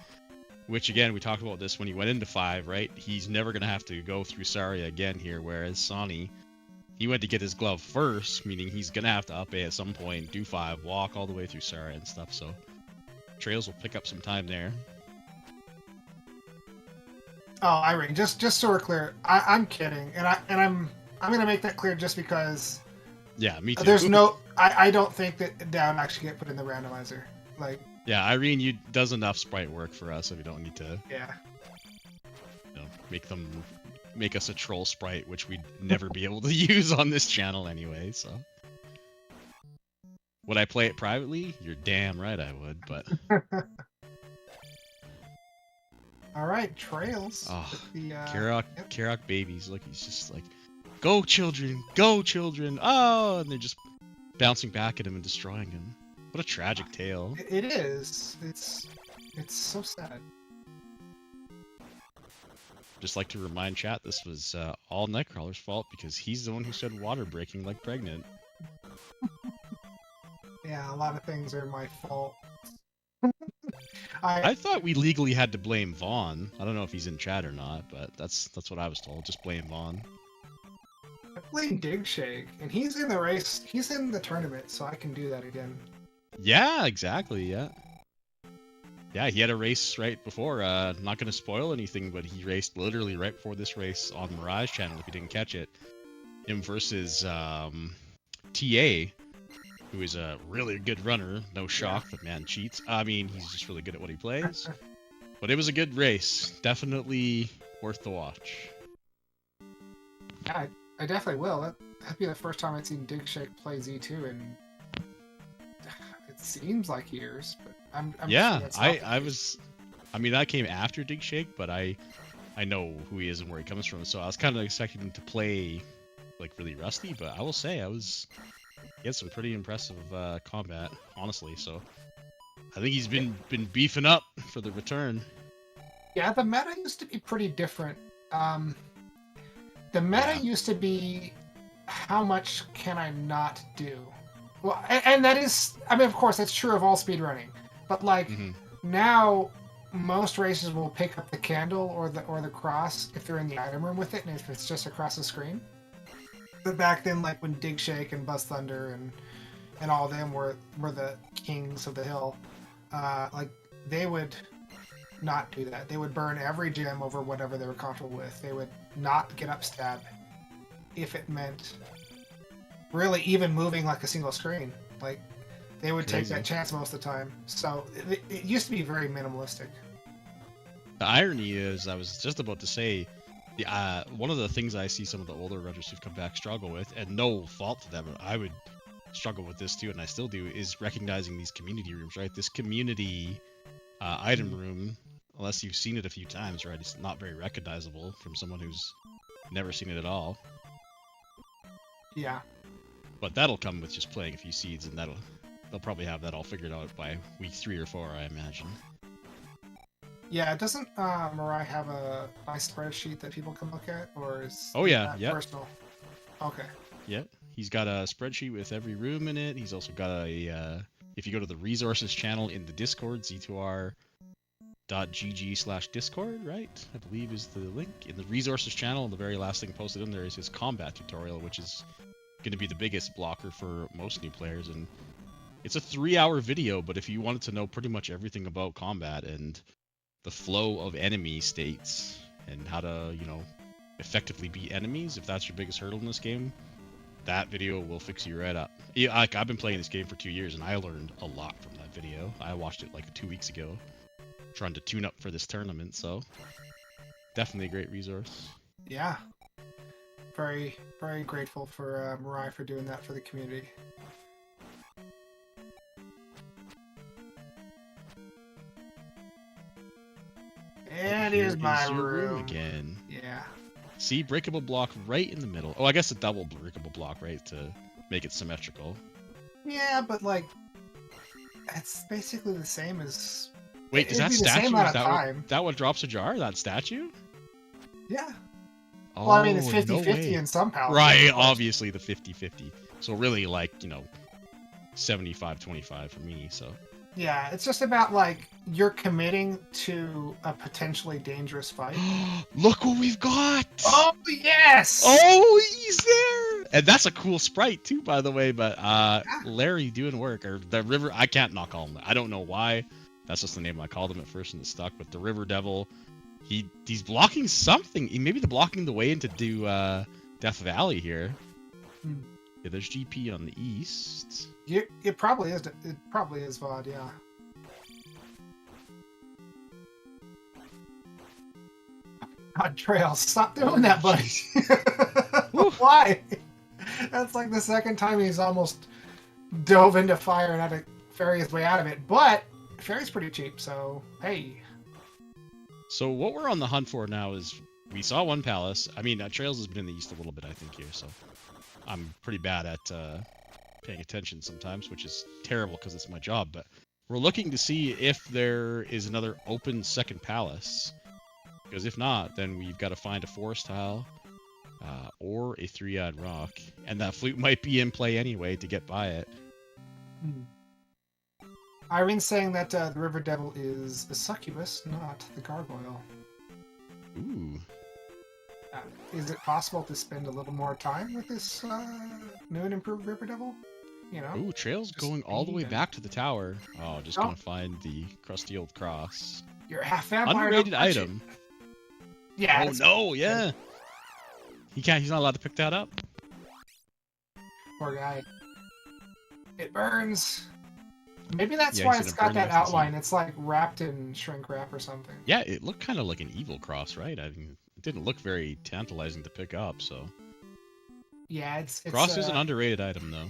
Which, again, we talked about this when he went into 5, right? He's never going to have to go through Saria again here, whereas Sonny, he went to get his glove first, meaning he's going to have to up A at some point, do 5, walk all the way through Saria and stuff, so Trails will pick up some time there. Oh, Irene, just so we're clear, I'm kidding, and I'm gonna make that clear just because. Yeah, me too. There's no, I don't think that Down actually get put in the randomizer. Like. Yeah, Irene, you does enough sprite work for us, so we don't need to. Yeah. You know, make us a troll sprite, which we'd never be able to use on this channel anyway. So. Would I play it privately? You're damn right I would, but. All right, Trails. Oh, the, Karak babies. Look, he's just like, go children, go children. Oh, and they're just bouncing back at him and destroying him. What a tragic tale. It is. It's so sad. Just like to remind chat, this was all Nightcrawler's fault because he's the one who said water breaking like pregnant. Yeah, a lot of things are my fault. I thought we legally had to blame Vaughn. I don't know if he's in chat or not, but that's what I was told. Just blame Vaughn. I blame Digshake, and he's in the race. He's in the tournament, so I can do that again. Yeah, exactly. Yeah. Yeah, he had a race right before. Not going to spoil anything, but he raced literally right before this race on Mirage channel. If you didn't catch it, him versus TA. Who is a really good runner. No shock, the man cheats. I mean, he's just really good at what he plays. But it was a good race. Definitely worth the watch. Yeah, I definitely will. That'd be the first time I'd seen Digshake play Z2 in, it seems like years. But I'm yeah, sure I mean, I came after Digshake, but I know who he is and where he comes from. So I was kind of expecting him to play like really rusty, but I will say he had some pretty impressive combat, honestly. So I think he's been beefing up for the return. Yeah, the meta used to be pretty different. The meta used to be, how much can I not do? Well, and that is, I mean, of course, that's true of all speedrunning. But like now, most races will pick up the candle or the cross if they're in the item room with it, and if it's just across the screen. But back then, like when Digshake and Buzz Thunder and all of them were the kings of the hill, like they would not do that. They would burn every gem over whatever they were comfortable with. They would not get up stab if it meant really even moving like a single screen. Like they would take that chance most of the time. So it used to be very minimalistic. The irony is, I was just about to say, one of the things I see some of the older runners who've come back struggle with, and no fault to them, I would struggle with this too, and I still do, is recognizing these community rooms, right? This community item room, unless you've seen it a few times, right? It's not very recognizable from someone who's never seen it at all. Yeah. But that'll come with just playing a few seeds, and they'll probably have that all figured out by week 3 or 4, I imagine. Yeah, doesn't Mirai have a nice spreadsheet that people can look at, or is personal? Okay. Yeah, he's got a spreadsheet with every room in it. He's also got a if you go to the resources channel in the Discord, Z2R.gg/Discord, right? I believe is the link in the resources channel. And the very last thing posted in there is his combat tutorial, which is going to be the biggest blocker for most new players. And it's a 3-hour video, but if you wanted to know pretty much everything about combat and the flow of enemy states and how to, effectively beat enemies, if that's your biggest hurdle in this game, that video will fix you right up. Yeah, I've been playing this game for 2 years, and I learned a lot from that video. I watched it like 2 weeks ago, trying to tune up for this tournament, so definitely a great resource. Yeah. Very, very grateful for Mirai for doing that for the community. And here's my room again. Yeah. See, breakable block right in the middle. Oh, I guess a double breakable block, right, to make it symmetrical. Yeah, but like, it's basically the same as Wait, does It'd that be the same statue, amount is of time. that what drops a jar? That statue? Yeah. Oh, Well, I mean, it's no 50-50 way. in some palaces. Right, of course. obviously the 50-50. So really, like, 75-25 for me, so. Yeah, it's just about, like, you're committing to a potentially dangerous fight. Look what we've got! Oh, yes! Oh, he's there! And that's a cool sprite, too, by the way, but, Larry doing work, or the river, I can't not call him that. I don't know why. That's just the name I called him at first and it stuck, but the River Devil, he's blocking something. Maybe they're blocking the way into Death Valley here. Hmm. Yeah, there's GP on the east. It probably is. It probably is VOD. Yeah. God, Trail, stop doing that, buddy. Why? That's like the second time he's almost dove into fire and had to ferry his way out of it. But ferry's pretty cheap, so hey. So what we're on the hunt for now is we saw one palace. I mean, traiLZ has been in the east a little bit, I think, here, so I'm pretty bad at paying attention sometimes, which is terrible because it's my job. But we're looking to see if there is another open second palace, because if not, then we've got to find a forest tile or a three-eyed rock, and that flute might be in play anyway to get by it. Irene's saying that the River Devil is a succubus, not the gargoyle. Ooh. Is it possible to spend a little more time with this new and improved River Devil? Ooh, traiLZ going all the way back to the tower. Oh, just gonna find the crusty old cross. You're half vampire. Underrated item. Yeah. Oh no, yeah. He's not allowed to pick that up. Poor guy. It burns. Maybe that's Yeah, why he's it's gonna got burn that the rest of the outline. It's like wrapped in shrink wrap or something. Yeah, it looked kind of like an evil cross, right? I mean, it didn't look very tantalizing to pick up, so. Yeah, it's Cross is an underrated item, though.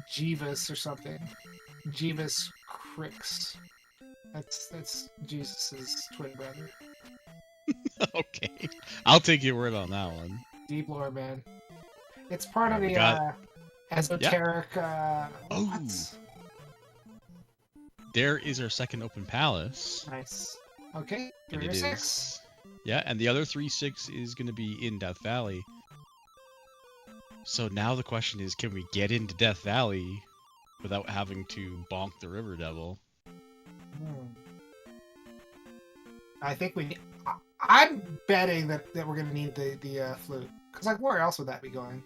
Jeeves or something. Jeeves Crix. That's Jesus's twin brother. Okay, I'll take your word on that one. Deep lore, man. It's part of we the got- esoteric. Oh. What? There is our second open palace. Nice. Okay, And 3 or it 6. is. Yeah, and the other 3-6 is going to be in Death Valley. So now the question is, can we get into Death Valley without having to bonk the River Devil? I think I'm betting that we're gonna need the flute, because like where else would that be going?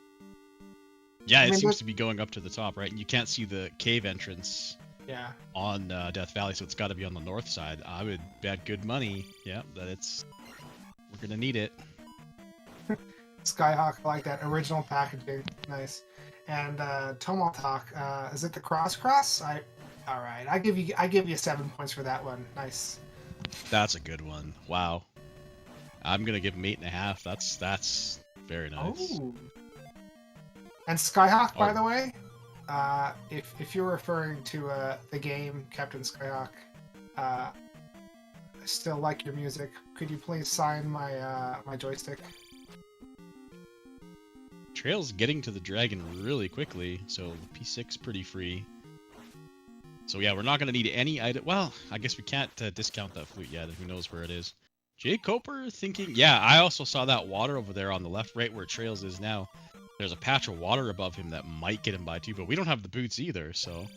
Yeah, I it mean, seems to be going up to the top, right? And you can't see the cave entrance Yeah. on Death Valley, so it's got to be on the north side. I would bet good money, yeah, that we're gonna need it. Skyhawk, I like that original packaging, nice. And Tomahawk, is it the cross? All right, I give you 7 points for that one. Nice. That's a good one. Wow. I'm gonna give him 8.5. That's very nice. Oh. And Skyhawk, by Oh. the way, if you're referring to the game Captain Skyhawk, I still like your music. Could you please sign my my joystick? traiLZ getting to the dragon really quickly, so P6 pretty free. So yeah, we're not going to need any item. Well, I guess we can't discount that flute yet. Who knows where it is? Jay Coper thinking... Yeah, I also saw that water over there on the left, right where traiLZ is now. There's a patch of water above him that might get him by too, but we don't have the boots either, so...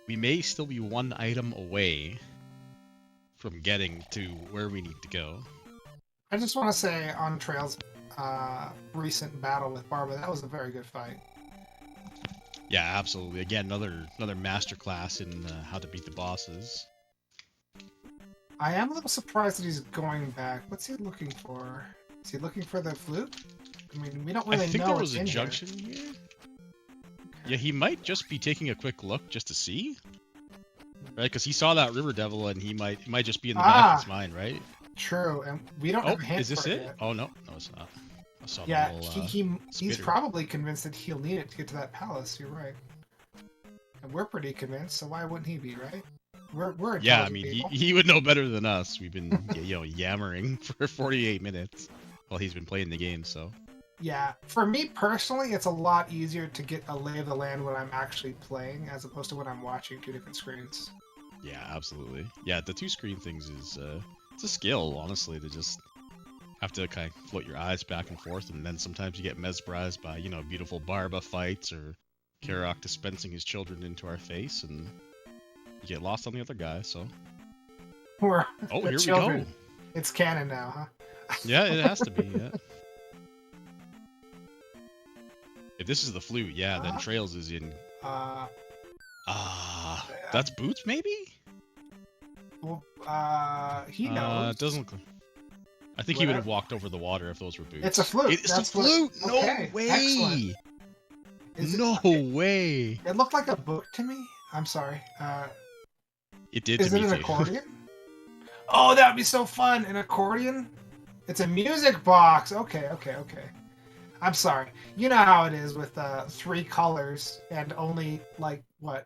We may still be one item away from getting to where we need to go. I just want to say on traiLZ recent battle with Barba, that was a very good fight. Yeah, absolutely. Again, another masterclass in how to beat the bosses. I am a little surprised that he's going back. What's he looking for? Is he looking for the flute? I mean, we don't really know. I think there was what's a in junction here. Yeah, he might just be taking a quick look just to see. Right, because he saw that River Devil and it might just be in the back of his mind, right? True, and we don't Oh, have a hint is this for it? yet. Oh, no, it's not. I saw Yeah, the little, he's spitter. probably convinced that he'll need it to get to that palace. You're right, and we're pretty convinced. So why wouldn't he be, right? We're Yeah, I intelligent mean, people. he would know better than us. We've been, yammering for 48 minutes while he's been playing the game, so. Yeah, for me personally, it's a lot easier to get a lay of the land when I'm actually playing as opposed to when I'm watching 2 different screens. Yeah, absolutely. Yeah, the 2-screen things is it's a skill, honestly, to just have to kind of float your eyes back and forth, and then sometimes you get mesmerized by, you know, beautiful Barba fights or Karok dispensing his children into our face, and you get lost on the other guy. So, Or oh, the here children. we go. It's canon now, huh? Yeah, it has to be. Yeah. If this is the flute, yeah, then traiLZ is in. That's Boots, maybe? Well, he knows. It doesn't look. I think he would have walked over the water if those were Boots. It's a flute. It's a flute. No way. Excellent. No way. It looked like a book to me. I'm sorry. It did to me too. Is it an accordion? Oh, that would be so fun. An accordion? It's a music box. Okay. I'm sorry. You know how it is with 3 colors and only like what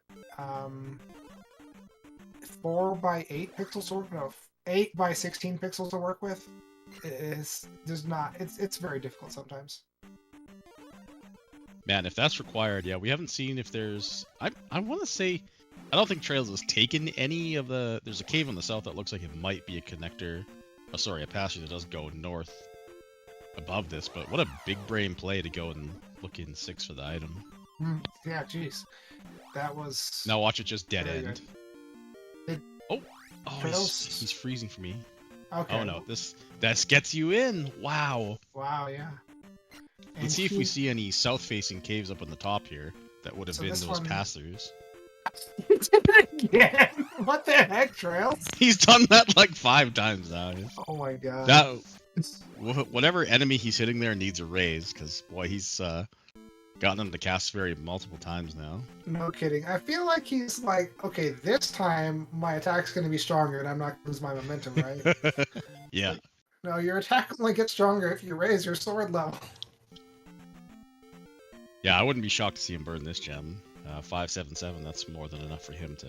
4 by 8 pixels to work. No, 8 by 16 pixels to work with. It's very difficult sometimes. Man, if that's required, yeah, we haven't seen if there's. I want to say, I don't think traiLZ has taken any of the. There's a cave on the south that looks like it might be a connector. Oh, sorry, a passage that does go north above this. But what a big brain play to go and look in 6 for the item. Yeah, jeez, that was. Now watch it just dead end. He's freezing for me. Okay. Oh no, this gets you in. Wow. Wow, yeah. Let's see if we see any south-facing caves up on the top here that would have been those pass-throughs. He did it again. What the heck, traiLZ? He's done that like 5 times now. Oh my god. That whatever enemy he's hitting there needs a raise, because boy, he's gotten him to cast fairy multiple times now. No kidding. I feel like he's like, okay, this time my attack's going to be stronger and I'm not going to lose my momentum, right? Yeah. Like, no, your attack only gets stronger if you raise your sword level. Yeah, I wouldn't be shocked to see him burn this gem. 577, that's more than enough for him to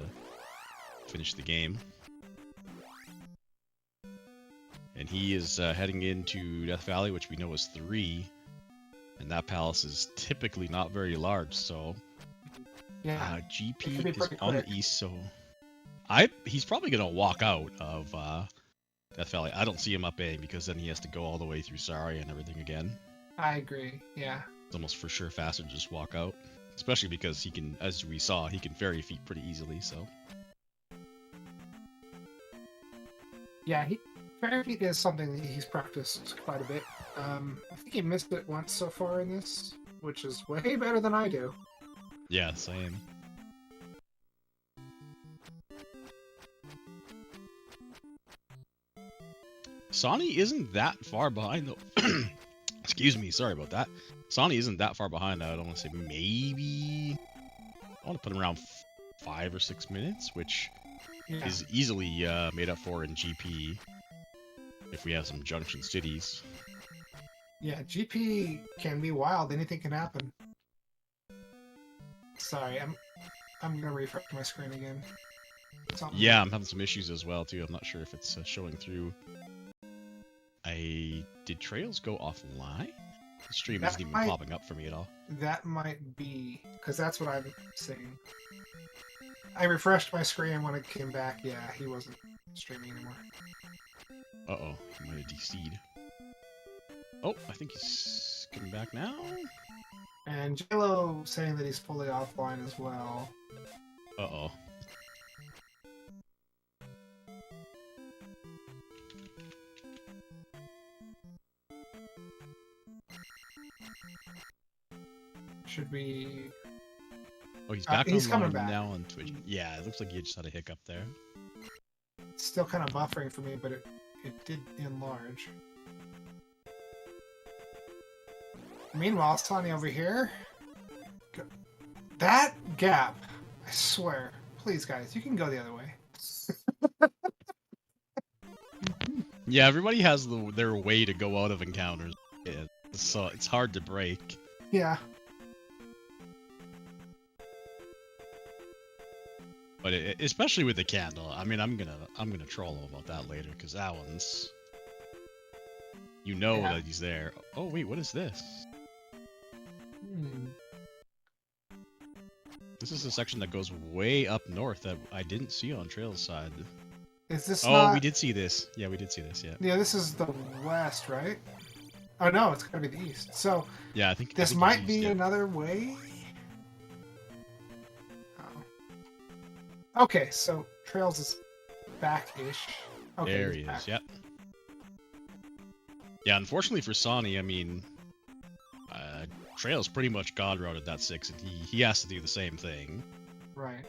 finish the game. And he is heading into Death Valley, which we know is 3. And that palace is typically not very large, so... Yeah. GP is on the east, so... He's probably going to walk out of Death Valley. I don't see him up A, because then he has to go all the way through Sari and everything again. I agree, yeah. It's almost for sure faster to just walk out. Especially because he can, as we saw, he can fairy feet pretty easily, so... Yeah, fairy feet is something that he's practiced quite a bit. I think he missed it once so far in this, which is way better than I do. Yeah, same. Sawny isn't that far behind, though. Excuse me, sorry about that. Sawny isn't that far behind. I don't want to say maybe... I want to put him around 5 or 6 minutes, which is easily made up for in GP if we have some junction cities. Yeah, GP can be wild. Anything can happen. Sorry, I'm gonna refresh my screen again. Yeah, I'm having some issues as well too. I'm not sure if it's showing through. Did traiLZ go offline? The stream isn't even popping up for me at all. That might be, because that's what I'm seeing. I refreshed my screen when it came back. Yeah, he wasn't streaming anymore. Uh-oh, he might have DC'd. Oh, I think he's coming back now. And JLo saying that he's fully offline as well. Uh-oh. Should we... Oh, he's back he's online coming back now on Twitch. Yeah, it looks like he just had a hiccup there. It's still kind of buffering for me, but it did enlarge. Meanwhile, Sonny over here. That gap, I swear. Please, guys, you can go the other way. Yeah, everybody has their way to go out of encounters. Yeah, so it's hard to break. Yeah. But especially with the candle, I mean, I'm gonna troll him about that later, because that one's, you know that he's there. Oh wait, what is this? This is a section that goes way up north that I didn't see on Trail's side. Is this Oh, not... we did see this. Yeah, we did see this, yeah. Yeah, this is the west, right? Oh, no, it's gotta be the east. So, Yeah, I think this it's might east, be yeah. another way? Oh. Okay, so Trails is back-ish. Okay, There he's he back. is, yep. Yeah, unfortunately for Sawny, I mean, Trail's pretty much god routed that 6, and he has to do the same thing. Right.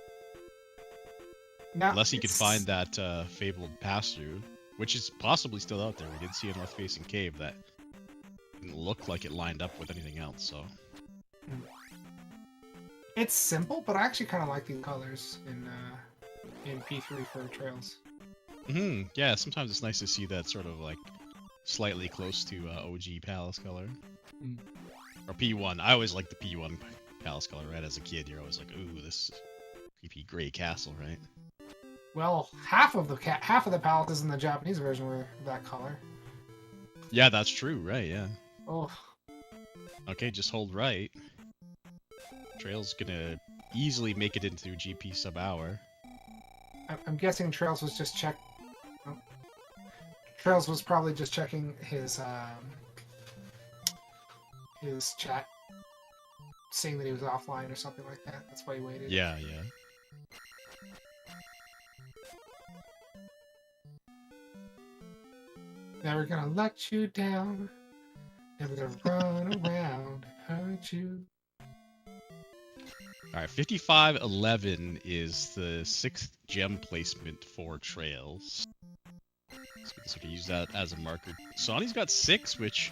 Now, Unless he could find that fabled pass-through, which is possibly still out there. We did see a north-facing cave that didn't look like it lined up with anything else, so... It's simple, but I actually kind of like these colors in P3 for Trails. Yeah, sometimes it's nice to see that sort of, like, slightly close to OG Palace color. Or P1. I always liked the P1 Palace color, right? As a kid, you're always like, ooh, this creepy gray castle, right? Well, half of the palaces in the Japanese version were that color. Yeah, that's true, right, yeah. Oh. Okay, just hold right. Trail's gonna easily make it into GP sub-hour. I'm guessing Trails was just Trails was probably just checking his chat, saying that he was offline or something like that. That's why he waited. Yeah, yeah. Never gonna let you down. Never gonna run around and hurt you. Alright, 5511 is the 6th gem placement for Trails. So we can use that as a marker. Sawny's got 6, which,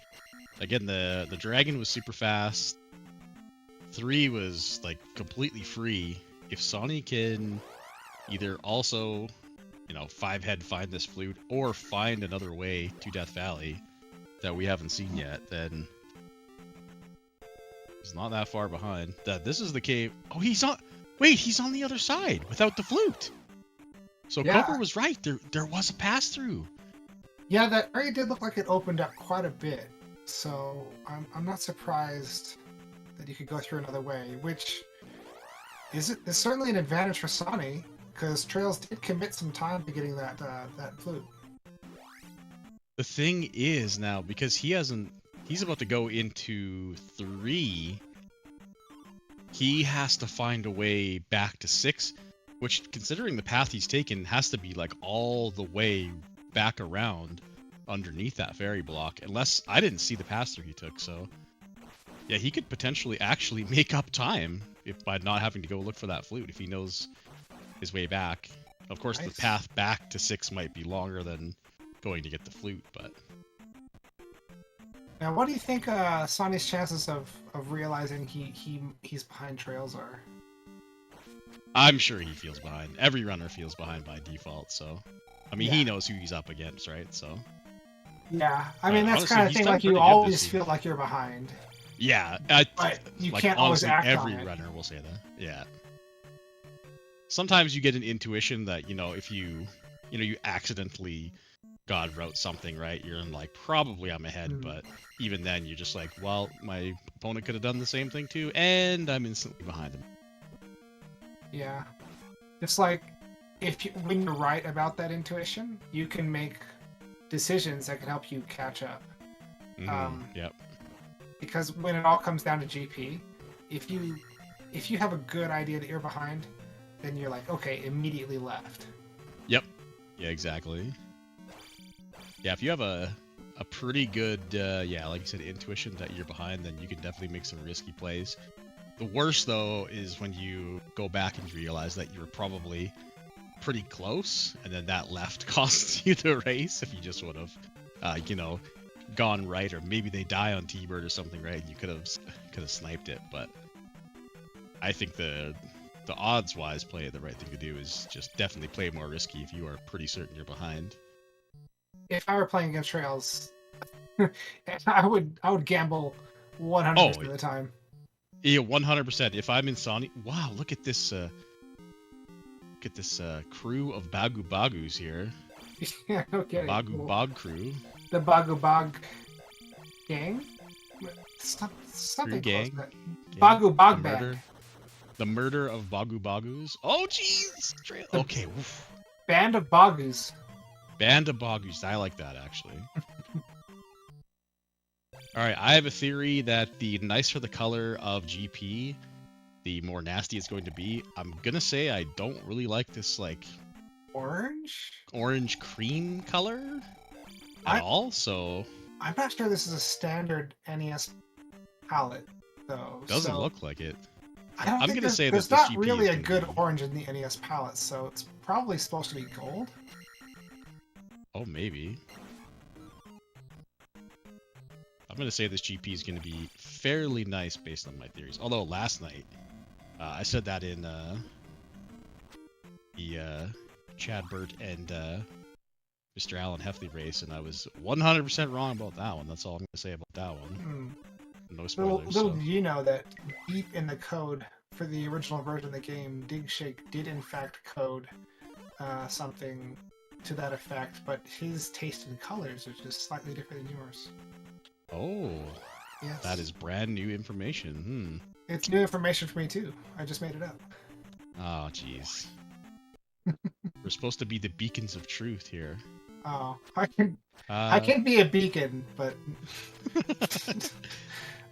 again, the dragon was super fast. 3 was, like, completely free. If Sawny can either also, 5-head find this flute, or find another way to Death Valley that we haven't seen yet, then he's not that far behind. This is the cave. Oh, he's on... Wait, he's on the other side without the flute. So Yeah. Cooper was right. There was a pass-through. Yeah, that area did look like it opened up quite a bit. So I'm not surprised that you could go through another way, which is certainly an advantage for Sawny, because Trails did commit some time to getting that flute. The thing is now, because he's about to go into 3, he has to find a way back to 6, which, considering the path he's taken, has to be like all the way back around underneath that fairy block, unless I didn't see the pass-through he took, so yeah, he could potentially actually make up time by not having to go look for that flute if he knows his way back. Of course, Nice. the path back to 6 might be longer than going to get the flute, but... Now, what do you think Sawny's chances of realizing he's behind Trails are? I'm sure he feels behind. Every runner feels behind by default, so... I mean, he Yeah. knows who he's up against, right? So... Yeah, I mean, that's honestly, kind of he's thing, done like, you pretty good always this feel like you're behind. Yeah, But you like, can't always honestly, act every on it. runner will say that. Yeah. Sometimes you get an intuition that, if you accidentally god route something, right? You're like, probably I'm ahead, but even then you're just like, well, my opponent could have done the same thing too, and I'm instantly behind him. Yeah. It's like, when you're right about that intuition, you can make decisions that can help you catch up. Yep. Because when it all comes down to GP, if you have a good idea that you're behind, then you're like, okay, immediately left. Yep. Yeah, exactly. Yeah, if you have a pretty good, like you said, intuition that you're behind, then you can definitely make some risky plays. The worst, though, is when you go back and realize that you were probably pretty close, and then that left costs you the race if you just would have, gone right, or maybe they die on T-Bird or something, right? You could have sniped it, but I think the odds-wise play, the right thing to do is just definitely play more risky if you are pretty certain you're behind. If I were playing against Trails, I would gamble 100% of the time. Yeah, 100%. If I'm in Sawny, wow, look at this crew of Bagu Bagus here. Yeah, okay. Bagu Bog crew. The Bagu Bog gang? Something Crew gang? close to that. Bagu Bog Murder. Band. The murder of Bagu Bagus. Oh, jeez! Okay, oof. Band of Bagus. Band of Bagus. I like that, actually. Alright, I have a theory that the nicer the color of GP, the more nasty it's going to be. I'm gonna say I don't really like this, like... Orange cream color at all, so... I'm not sure this is a standard NES palette, though. Doesn't look like it. I'm gonna say there's not really a good orange in the NES palette, so it's probably supposed to be gold. Oh, maybe. I'm gonna say this GP is gonna be fairly nice based on my theories. Although last night, I said that in the Chad Burt and Mr. Allen Heffley race, and I was 100% wrong about that one. That's all I'm gonna say about that one. No spoilers. Little did you know that deep in the code for the original version of the game, Dig Shake did in fact code something to that effect, but his taste in colors is just slightly different than yours. Oh, yes. That is brand new information. It's new information for me too. I just made it up. Oh, jeez. We're supposed to be the beacons of truth here. Oh, I can be a beacon, but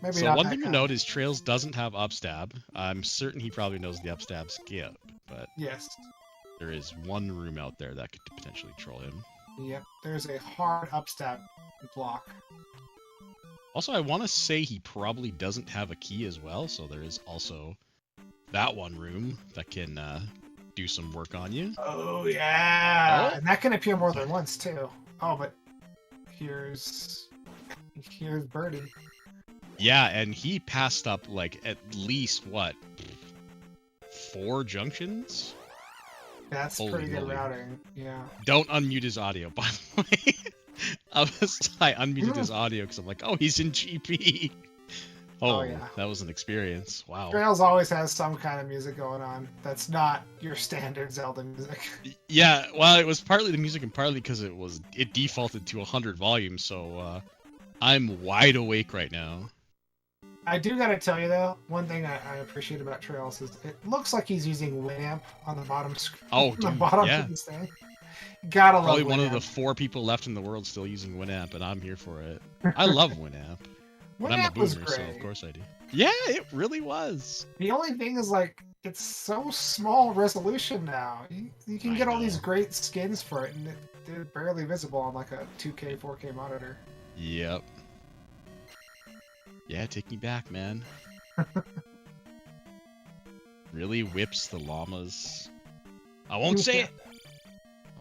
maybe so not. One thing to note is traiLZ doesn't have upstab. I'm certain he probably knows the upstab skip, but yes, there is one room out there that could potentially troll him. Yep, there's a hard upstab block. Also, I want to say he probably doesn't have a key as well, so there is also that one room that can do some work on you. Oh, yeah! Oh. And that can appear more than once, too. Oh, but here's Birdie. Yeah, and he passed up, like, at least, what, 4 junctions? That's Holy pretty good moly. Routing, yeah. Don't unmute his audio, by the way. I unmuted his audio because I'm like, oh, he's in GP. Oh, yeah. That was an experience. Wow. traiLZ always has some kind of music going on that's not your standard Zelda music. Yeah, well, it was partly the music and partly because it defaulted to 100 volume, so I'm wide awake right now. I do gotta tell you though, one thing I appreciate about traiLZ is it looks like he's using Winamp on the bottom screen. Oh, dude, the bottom yeah. of this thing. Gotta Probably love one Winamp. of the 4 people left in the world still using Winamp, and I'm here for it. I love Winamp. But I'm a Winamp was boomer, great. so of course I do. Yeah, it really was. The only thing is, like, it's so small resolution now. You can get all these great skins for it, and they're barely visible on like a 2K, 4K monitor. Yep. Yeah, take me back, man. Really whips the llamas. I won't say it.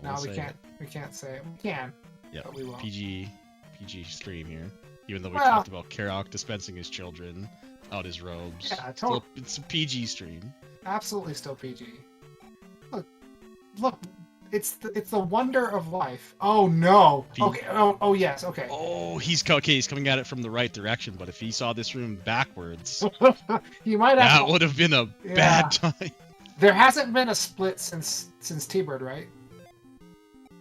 No, we can't. We can't say it. We can. Yeah. But we won't. PG stream here. Even though we talked about Karok dispensing his children out his robes. Yeah, totally. It's a PG stream. Absolutely still PG. Look. It's the wonder of life. Oh no. Okay. Oh yes. Okay. Oh, he's coming at it from the right direction. But if he saw this room backwards, you might have. That would have been a bad time. There hasn't been a split since T-Bird, right?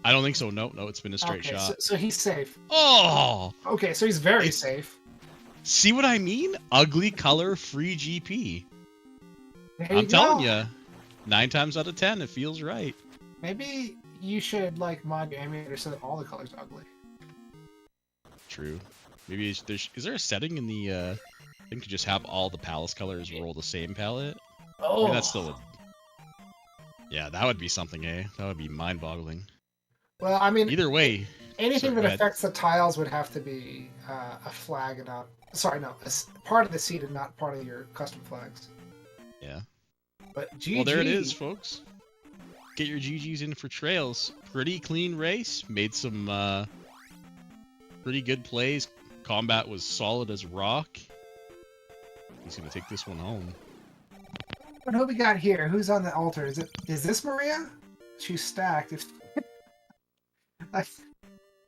I don't think so. No, it's been a straight shot. So he's safe. Oh. Okay, so he's very safe. See what I mean? Ugly color, free GP. I'm telling you, 9 times out of 10, it feels right. Maybe you should like mod your emulator so that all the colors are ugly. True. Maybe is there a setting in the thing to just have all the palace colors roll the same palette? Oh, maybe that's still yeah, that would be something, eh? That would be mind-boggling. Well, I mean, either way, anything that affects the tiles would have to be a flag and not. Sorry, no, part of the seed and not part of your custom flags. Yeah. But GG. Well, there it is, folks. Get your GGs in for traiLZ. Pretty clean race. Made some pretty good plays. Combat was solid as rock. He's gonna take this one home. But who we got here? Who's on the altar? Is this Maria? She's stacked.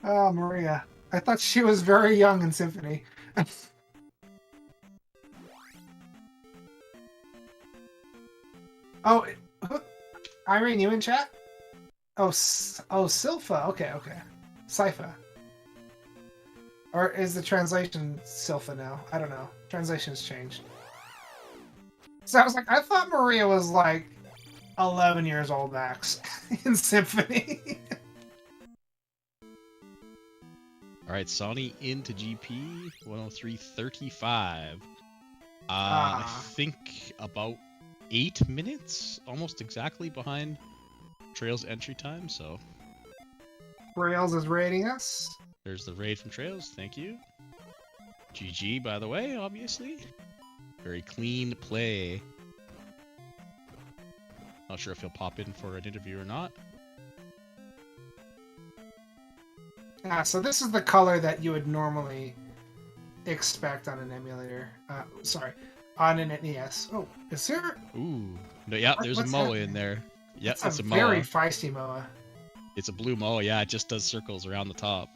Oh, Maria. I thought she was very young in Symphony. Oh, Irene, you in chat? Oh, Silpha. Okay. Sypha. Or is the translation Silpha now? I don't know. Translation's changed. So I was like, I thought Maria was like 11 years old max in Symphony. All right, Sony into GP 103.35. I think about 8 minutes, almost exactly behind Trail's entry time. So Rails is rating us. there's the raid from Trails. Thank you. GG, by the way, obviously. Very clean play. Not sure if he'll pop in for an interview or not. So this is the color that you would normally expect on an emulator. Sorry, on an NES. Oh, is there? Ooh. No, yeah, there's a what's MOA happening? in there. Yep, It's it's a a very MOA. feisty MOA. It's a blue MOA. Yeah, it just does circles around the top.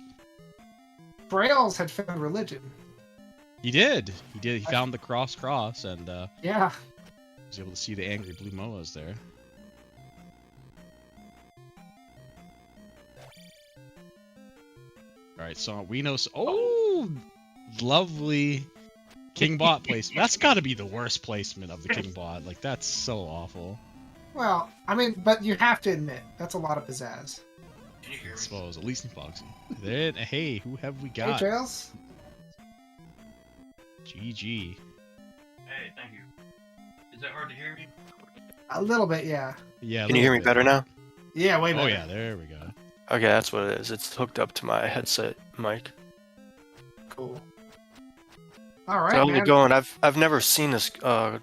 Brails had found religion. He did. He did. He found the cross and Yeah. was able to see the angry blue MOAs there. All right, so we know. Oh, lovely King Bot placement. That's got to be the worst placement of the King Bot. Like that's so awful. Well, I mean, but you have to admit that's a lot of pizzazz. I suppose at least in Foxy. Then hey, who have we Hey, got? Trails. GG. Hey, thank you. Is that hard to hear me? A little bit, yeah. Yeah. a Can you hear me little bit. better now? Yeah, way better. Oh yeah, there we go. Okay, that's what it is. It's hooked up to my headset mic. Cool. All right, So how's man. it going? I've never seen this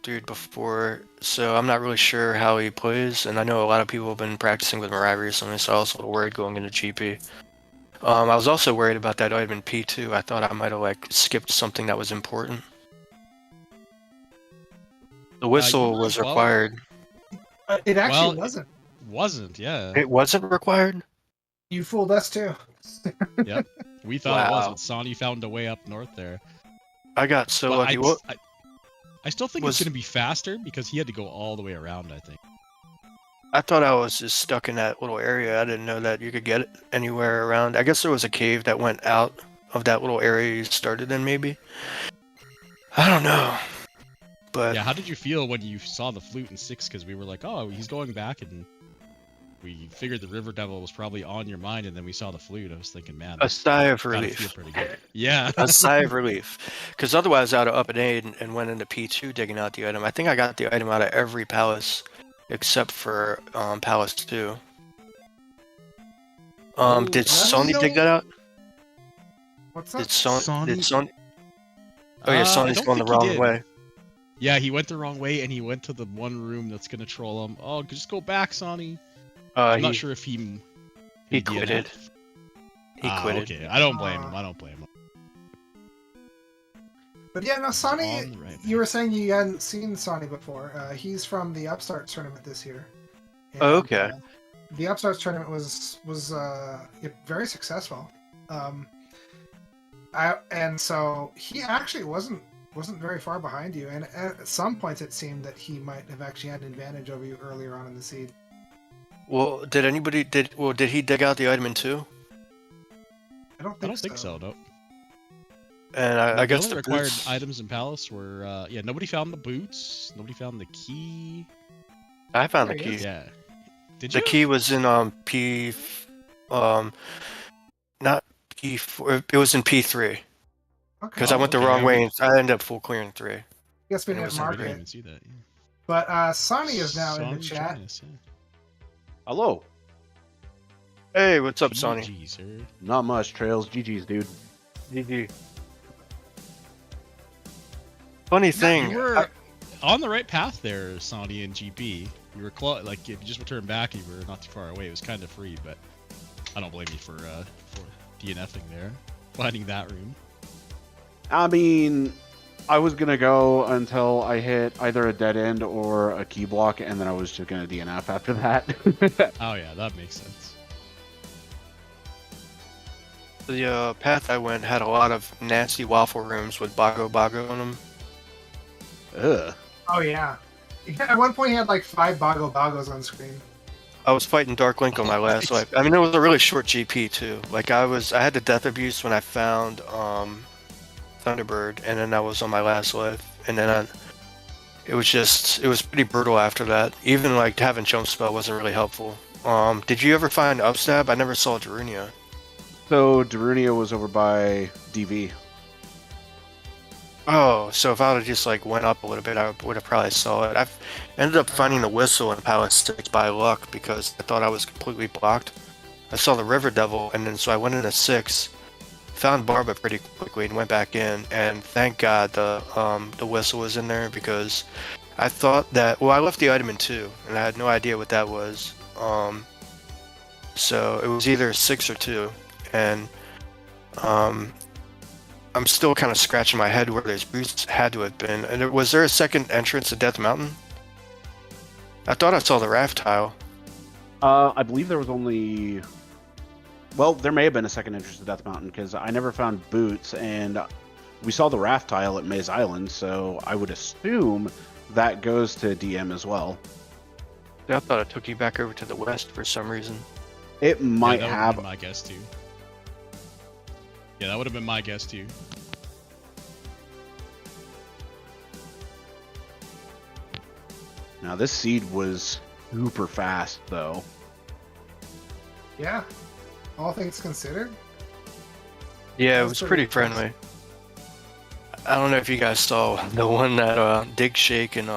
dude before, so I'm not really sure how he plays. And I know a lot of people have been practicing with Mirai recently, so I was a little worried going into GP. I was also worried about that item in P2. I thought I might have like skipped something that was important. The whistle you was well. required. It actually Well, wasn't. Wasn't, yeah. It wasn't required? You fooled us too. Yep. We thought it was, Wow. but Sonny found a way up north there. I got so But lucky. What? I still think was- it's going to be faster because he had to go all the way around, I think. I thought I was just stuck in that little area. I didn't know that you could get it anywhere around. I guess there was a cave that went out of that little area you started in, maybe. I don't know. But Yeah, how did you feel when you saw the flute in 6? Because we were like, oh, he's going back, and we figured the River Devil was probably on your mind, and then we saw the flute. I was thinking, man, a sigh of gotta feel relief. pretty good. Yeah. A sigh of relief. Because otherwise I'd have up an A and went into P2 digging out the item. I think I got the item out of every palace except for Palace 2. Did that's Sony dig that out? What's up? Did Sony? Did Sony- Sony? Oh yeah, I Sony's don't going the think he wrong did. way. Yeah, he went the wrong way, and he went to the one room that's going to troll him. Oh, just go back, Sonny. I'm not sure if he he DNF'd. quitted. He quitted. Okay, I don't blame him. I don't blame him. But yeah, no, Sonny, On the right you were saying you hadn't seen Sonny before. He's from the Upstarts tournament this year. Oh, And, okay. The Upstarts tournament was very successful. And so he actually wasn't very far behind you, and at some points it seemed that he might have actually had an advantage over you earlier on in the seed. Well, did he dig out the item in 2? I don't I think, don't think so, no. And I The guess only the required boots- items in Palace were, yeah, nobody found the boots, nobody found the key. I found the There he key. Yeah. Did The you? key was in P, not P4. It was in P3 Okay. because I went the okay, wrong yeah, way we- and I ended up full clearing 3. Guess we it didn't was I mark didn't it. even see that. Yeah. But Sonny is now in the Sonny chat. joined us, yeah. Hello. Hey, what's up, Sonny? GG, sir. Not much. Trails. GG's, dude. GG. Funny thing. You were on the right path there, Sonny and GP. You were like if you just returned back, you were not too far away. It was kind of free, but I don't blame you for DNFing there, finding that room. I mean, I was gonna go until I hit either a dead end or a key block, and then I was just gonna DNF after that. Oh yeah, that makes sense. The path I went had a lot of nasty waffle rooms with Bago Bago in them. Ugh. Oh yeah. At one point he had like 5 Bogos on screen. I was fighting Dark Link on my last life. I mean, it was a really short GP too. Like I had the death abuse when I found Thunderbird, and then I was on my last life, and then it was pretty brutal after that. Even like having jump spell wasn't really helpful. Did you ever find upstab? I never saw Darunia. So Darunia was over by DV. Oh, so if I would have just like went up a little bit, I would have probably saw it. I've ended up finding the whistle in Palace 6 by luck because I thought I was completely blocked. I saw the River Devil, and then so I went into 6, found Barba pretty quickly, and went back in. And thank God the whistle was in there because I thought that I left the item in 2, and I had no idea what that was. So it was either 6 or 2, and I'm still kind of scratching my head where those boots had to have been. And was there a second entrance to Death Mountain? I thought I saw the raft tile. I believe there was only... Well, there may have been a second entrance to Death Mountain, because I never found boots, and we saw the raft tile at Maze Island, so I would assume that goes to DM as well. I thought it took you back over to the west for some reason. It might that have... been my guess too. Yeah, that would have been my guess too. Now, this seed was super fast, though. Yeah. All things considered. Yeah, it That's was pretty pretty friendly. I don't know if you guys saw the one that Dig Shake and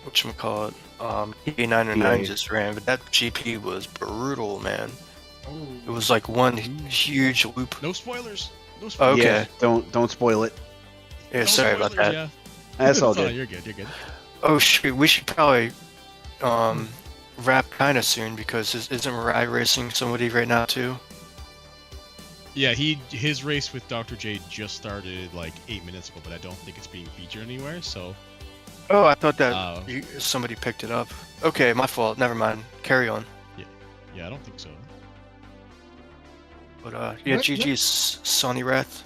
whatchamacallit, A909 just ran, but that GP was brutal, man. Oh. It was like one huge loop. No spoilers. No Oh, spoilers. okay. Yeah, don't spoil it. Yeah, No sorry about spoilers, that. Yeah. That's all It's good. You're good. You're good. Oh shoot, we should probably wrap kind of soon because isn't Mirai racing somebody right now too? Yeah, his race with Dr. J just started like 8 minutes ago, but I don't think it's being featured anywhere. So Oh, I thought that somebody picked it up. Okay, my fault. Never mind. Carry on. yeah, I don't think so. But yeah, What- GG's Sawneyrath.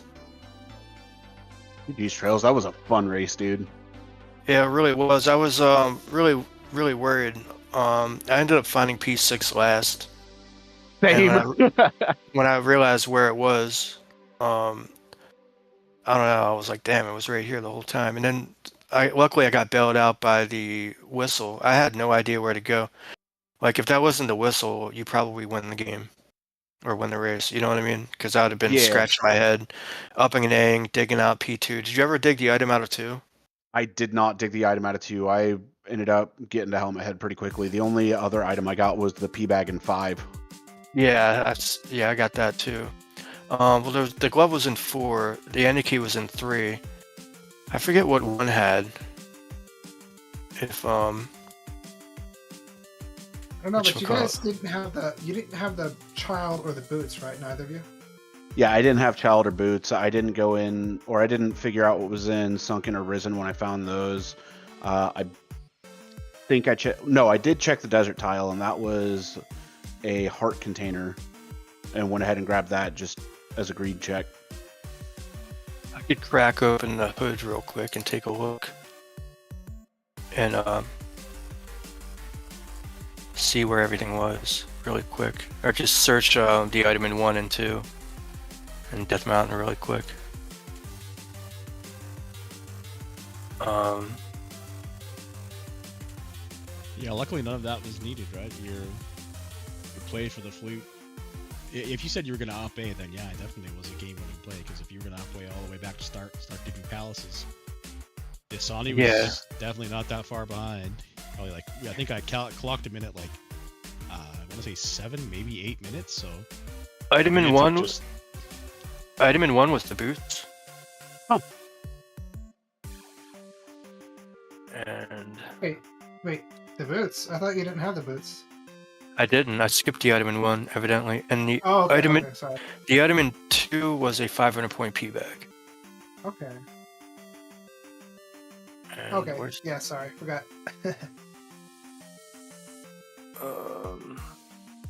These trails, that was a fun race, dude. Yeah, it really was. I was really worried. I ended up finding P6 last. Same. When I realized where it was, I don't know. I was like, damn, it was right here the whole time. And then luckily I got bailed out by the whistle. I had no idea where to go. Like if that wasn't the whistle, you probably win the game or win the race. You know what I mean? Because I would have been Yeah. scratching my head, upping and aing, digging out P2. Did you ever dig the item out of 2? I did not dig the item out of 2. I ended up getting to Helmet Head pretty quickly. The only other item I got was the P bag in 5. Yeah, I got that too. Well, the glove was in 4. The Ender key was in 3. I forget what one had. If I don't know, but you Whatchamacallit? guys didn't have the child or the boots, right? Neither of you. Yeah, I didn't have Child or Boots. I didn't go in, or I didn't figure out what was in Sunken or Risen when I found those. I think I checked. No, I did check the desert tile, and that was a heart container, and went ahead and grabbed that just as a greed check. I could crack open the hood real quick and take a look, and see where everything was really quick, or just search the item in 1 and 2, and Death Mountain really quick. Yeah, luckily none of that was needed, right? You played for the flute. If you said you were going to op A, then yeah, it definitely was a game-winning play. Because if you were going to op A all the way back to start digging palaces, Sony was definitely not that far behind. Probably like I think I clocked him in at like I want to say 7, maybe 8 minutes. So Item in it 1 took was item in 1 was the boots. Huh. And Wait, the boots? I thought you didn't have the boots. I didn't. I skipped the item in 1, evidently. And the Oh, okay, item okay, sorry. the item in 2 was a 500 point P bag. Okay. And Okay. where's- Yeah, sorry, forgot.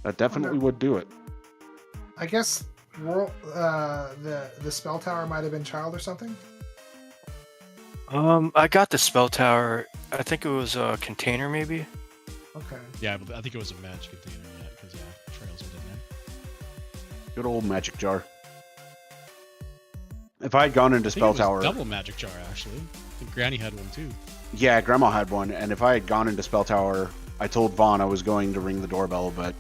That definitely would do it. I guess the spell tower might have been child or something. I got the spell tower. I think it was a container, maybe. Okay. yeah, but I think it was a match container. Yeah, because yeah, trails were in there. Good old magic jar. If I had gone into I think it Spell was Tower, double magic jar actually. I think Granny had one too. Yeah, Grandma had one, and if I had gone into Spell Tower, I told Vaughn I was going to ring the doorbell, but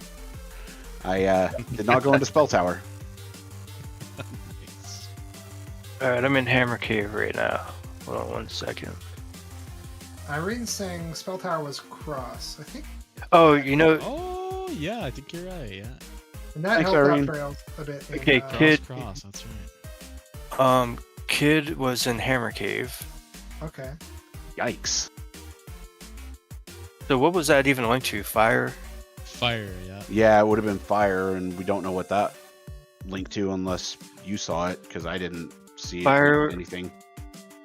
I did not go into Spell Tower. Nice. Alright, I'm in Hammer Cave right now. Hold on 1 second. Irene's saying Spell Tower was cross. I think, Oh, you know, Oh, yeah, I think you're right, yeah. and that Thanks, helped Irene. out Trails a bit. in, Okay, Kid- Cross, that's right. Kid was in Hammer Cave. Okay. Yikes. So what was that even linked to? Fire? Fire, yeah. Yeah, it would have been fire, and we don't know what that linked to unless you saw it, because I didn't see Fire- anything.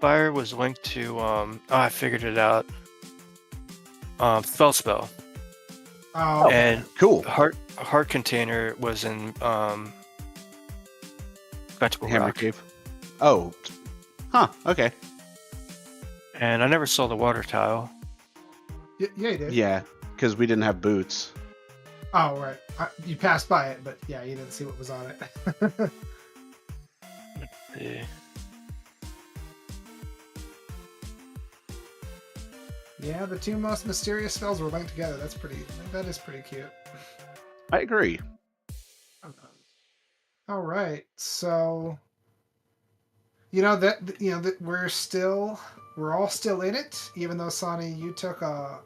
Fire was linked to, I figured it out. Spell. Oh, And Cool. Heart Container was in, Vegetable Hammer Rock. Cave. Oh. Huh, okay. And I never saw the water tile. yeah, you did. Yeah, because we didn't have boots. Oh, right. You passed by it, but yeah, you didn't see what was on it. Yeah. Yeah, the two most mysterious spells were linked together. That is pretty cute. I agree. All right, so that we're all still in it, even though Sonny, you took a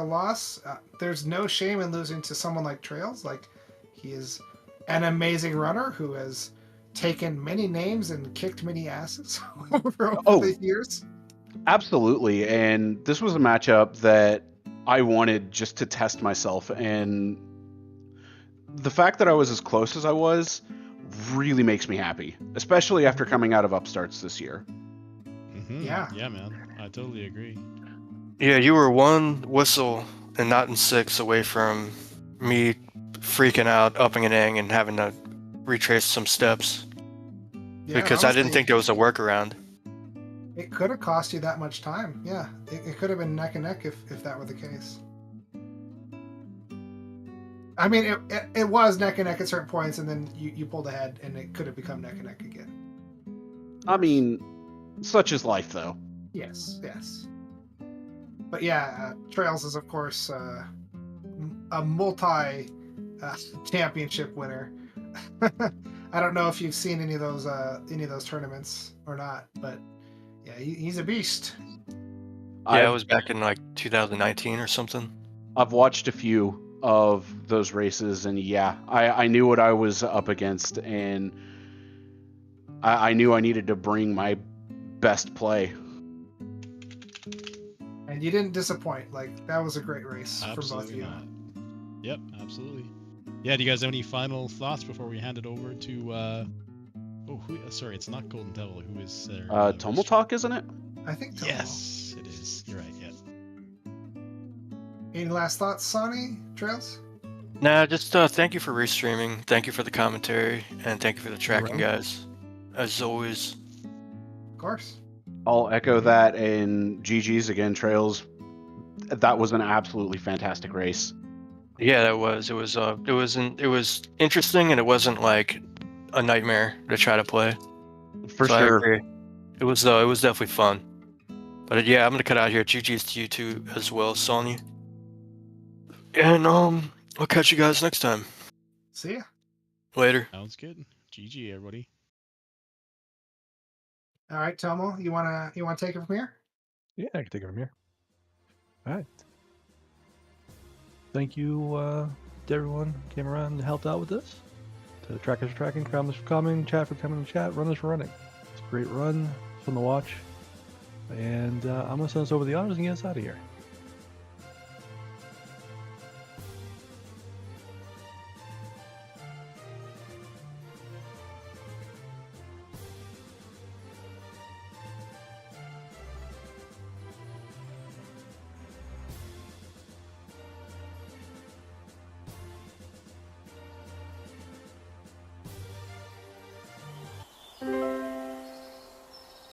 loss. There's no shame in losing to someone like traiLZ. Like, he is an amazing runner who has taken many names and kicked many asses over the years. Absolutely. And this was a matchup that I wanted just to test myself. And the fact that I was as close as I was really makes me happy, especially after coming out of upstarts this year. Mm-hmm. Yeah. Yeah, man. I totally agree. Yeah, you were 1 whistle and not in 6 away from me freaking out, upping and ing, and having to retrace some steps. Yeah, Because I didn't honestly, think there was a workaround. it could have cost you that much time. Yeah, it could have been neck and neck if that were the case. I mean, it was neck and neck at certain points, and then you pulled ahead, and it could have become neck and neck again. I mean, such is life, though. Yes. But yeah, traiLZ is, of course, a multi championship winner. I don't know if you've seen any of those tournaments or not, but yeah, he's a beast. Yeah, it was back in like 2019 or something. I've watched a few of those races, and yeah, I knew what I was up against, and I knew I needed to bring my best play. And you didn't disappoint. Like, that was a great race for both of Absolutely you. not. Yep, absolutely. Yeah, do you guys have any final thoughts before we hand it over to sorry, it's not Golden Devil. Who is there? Tomotalk, isn't it? I think so. Yes, it is. You're right, yeah. Any last thoughts, Sonny? traiLZ? Nah, just thank you for restreaming. Thank you for the commentary, and thank you for the tracking, guys. As always. Of course. I'll echo that, and GG's again, traiLZ. That was an absolutely fantastic race. Yeah, that was. It was interesting, and it wasn't like a nightmare to try to play. For So I sure. agree. It was definitely fun. But yeah, I'm gonna cut out here. GG's to you too as well, Sonya. And I'll catch you guys next time. See ya. Later. Sounds good. GG, everybody. All right, Tomo, you wanna take it from here? Yeah, I can take it from here. All right. Thank you to everyone who came around and helped out with this. To the trackers for tracking, comments for coming, chat for coming to chat, runners for running. It's a great run. It's fun to watch. And I'm going to send us over the honors and get us out of here.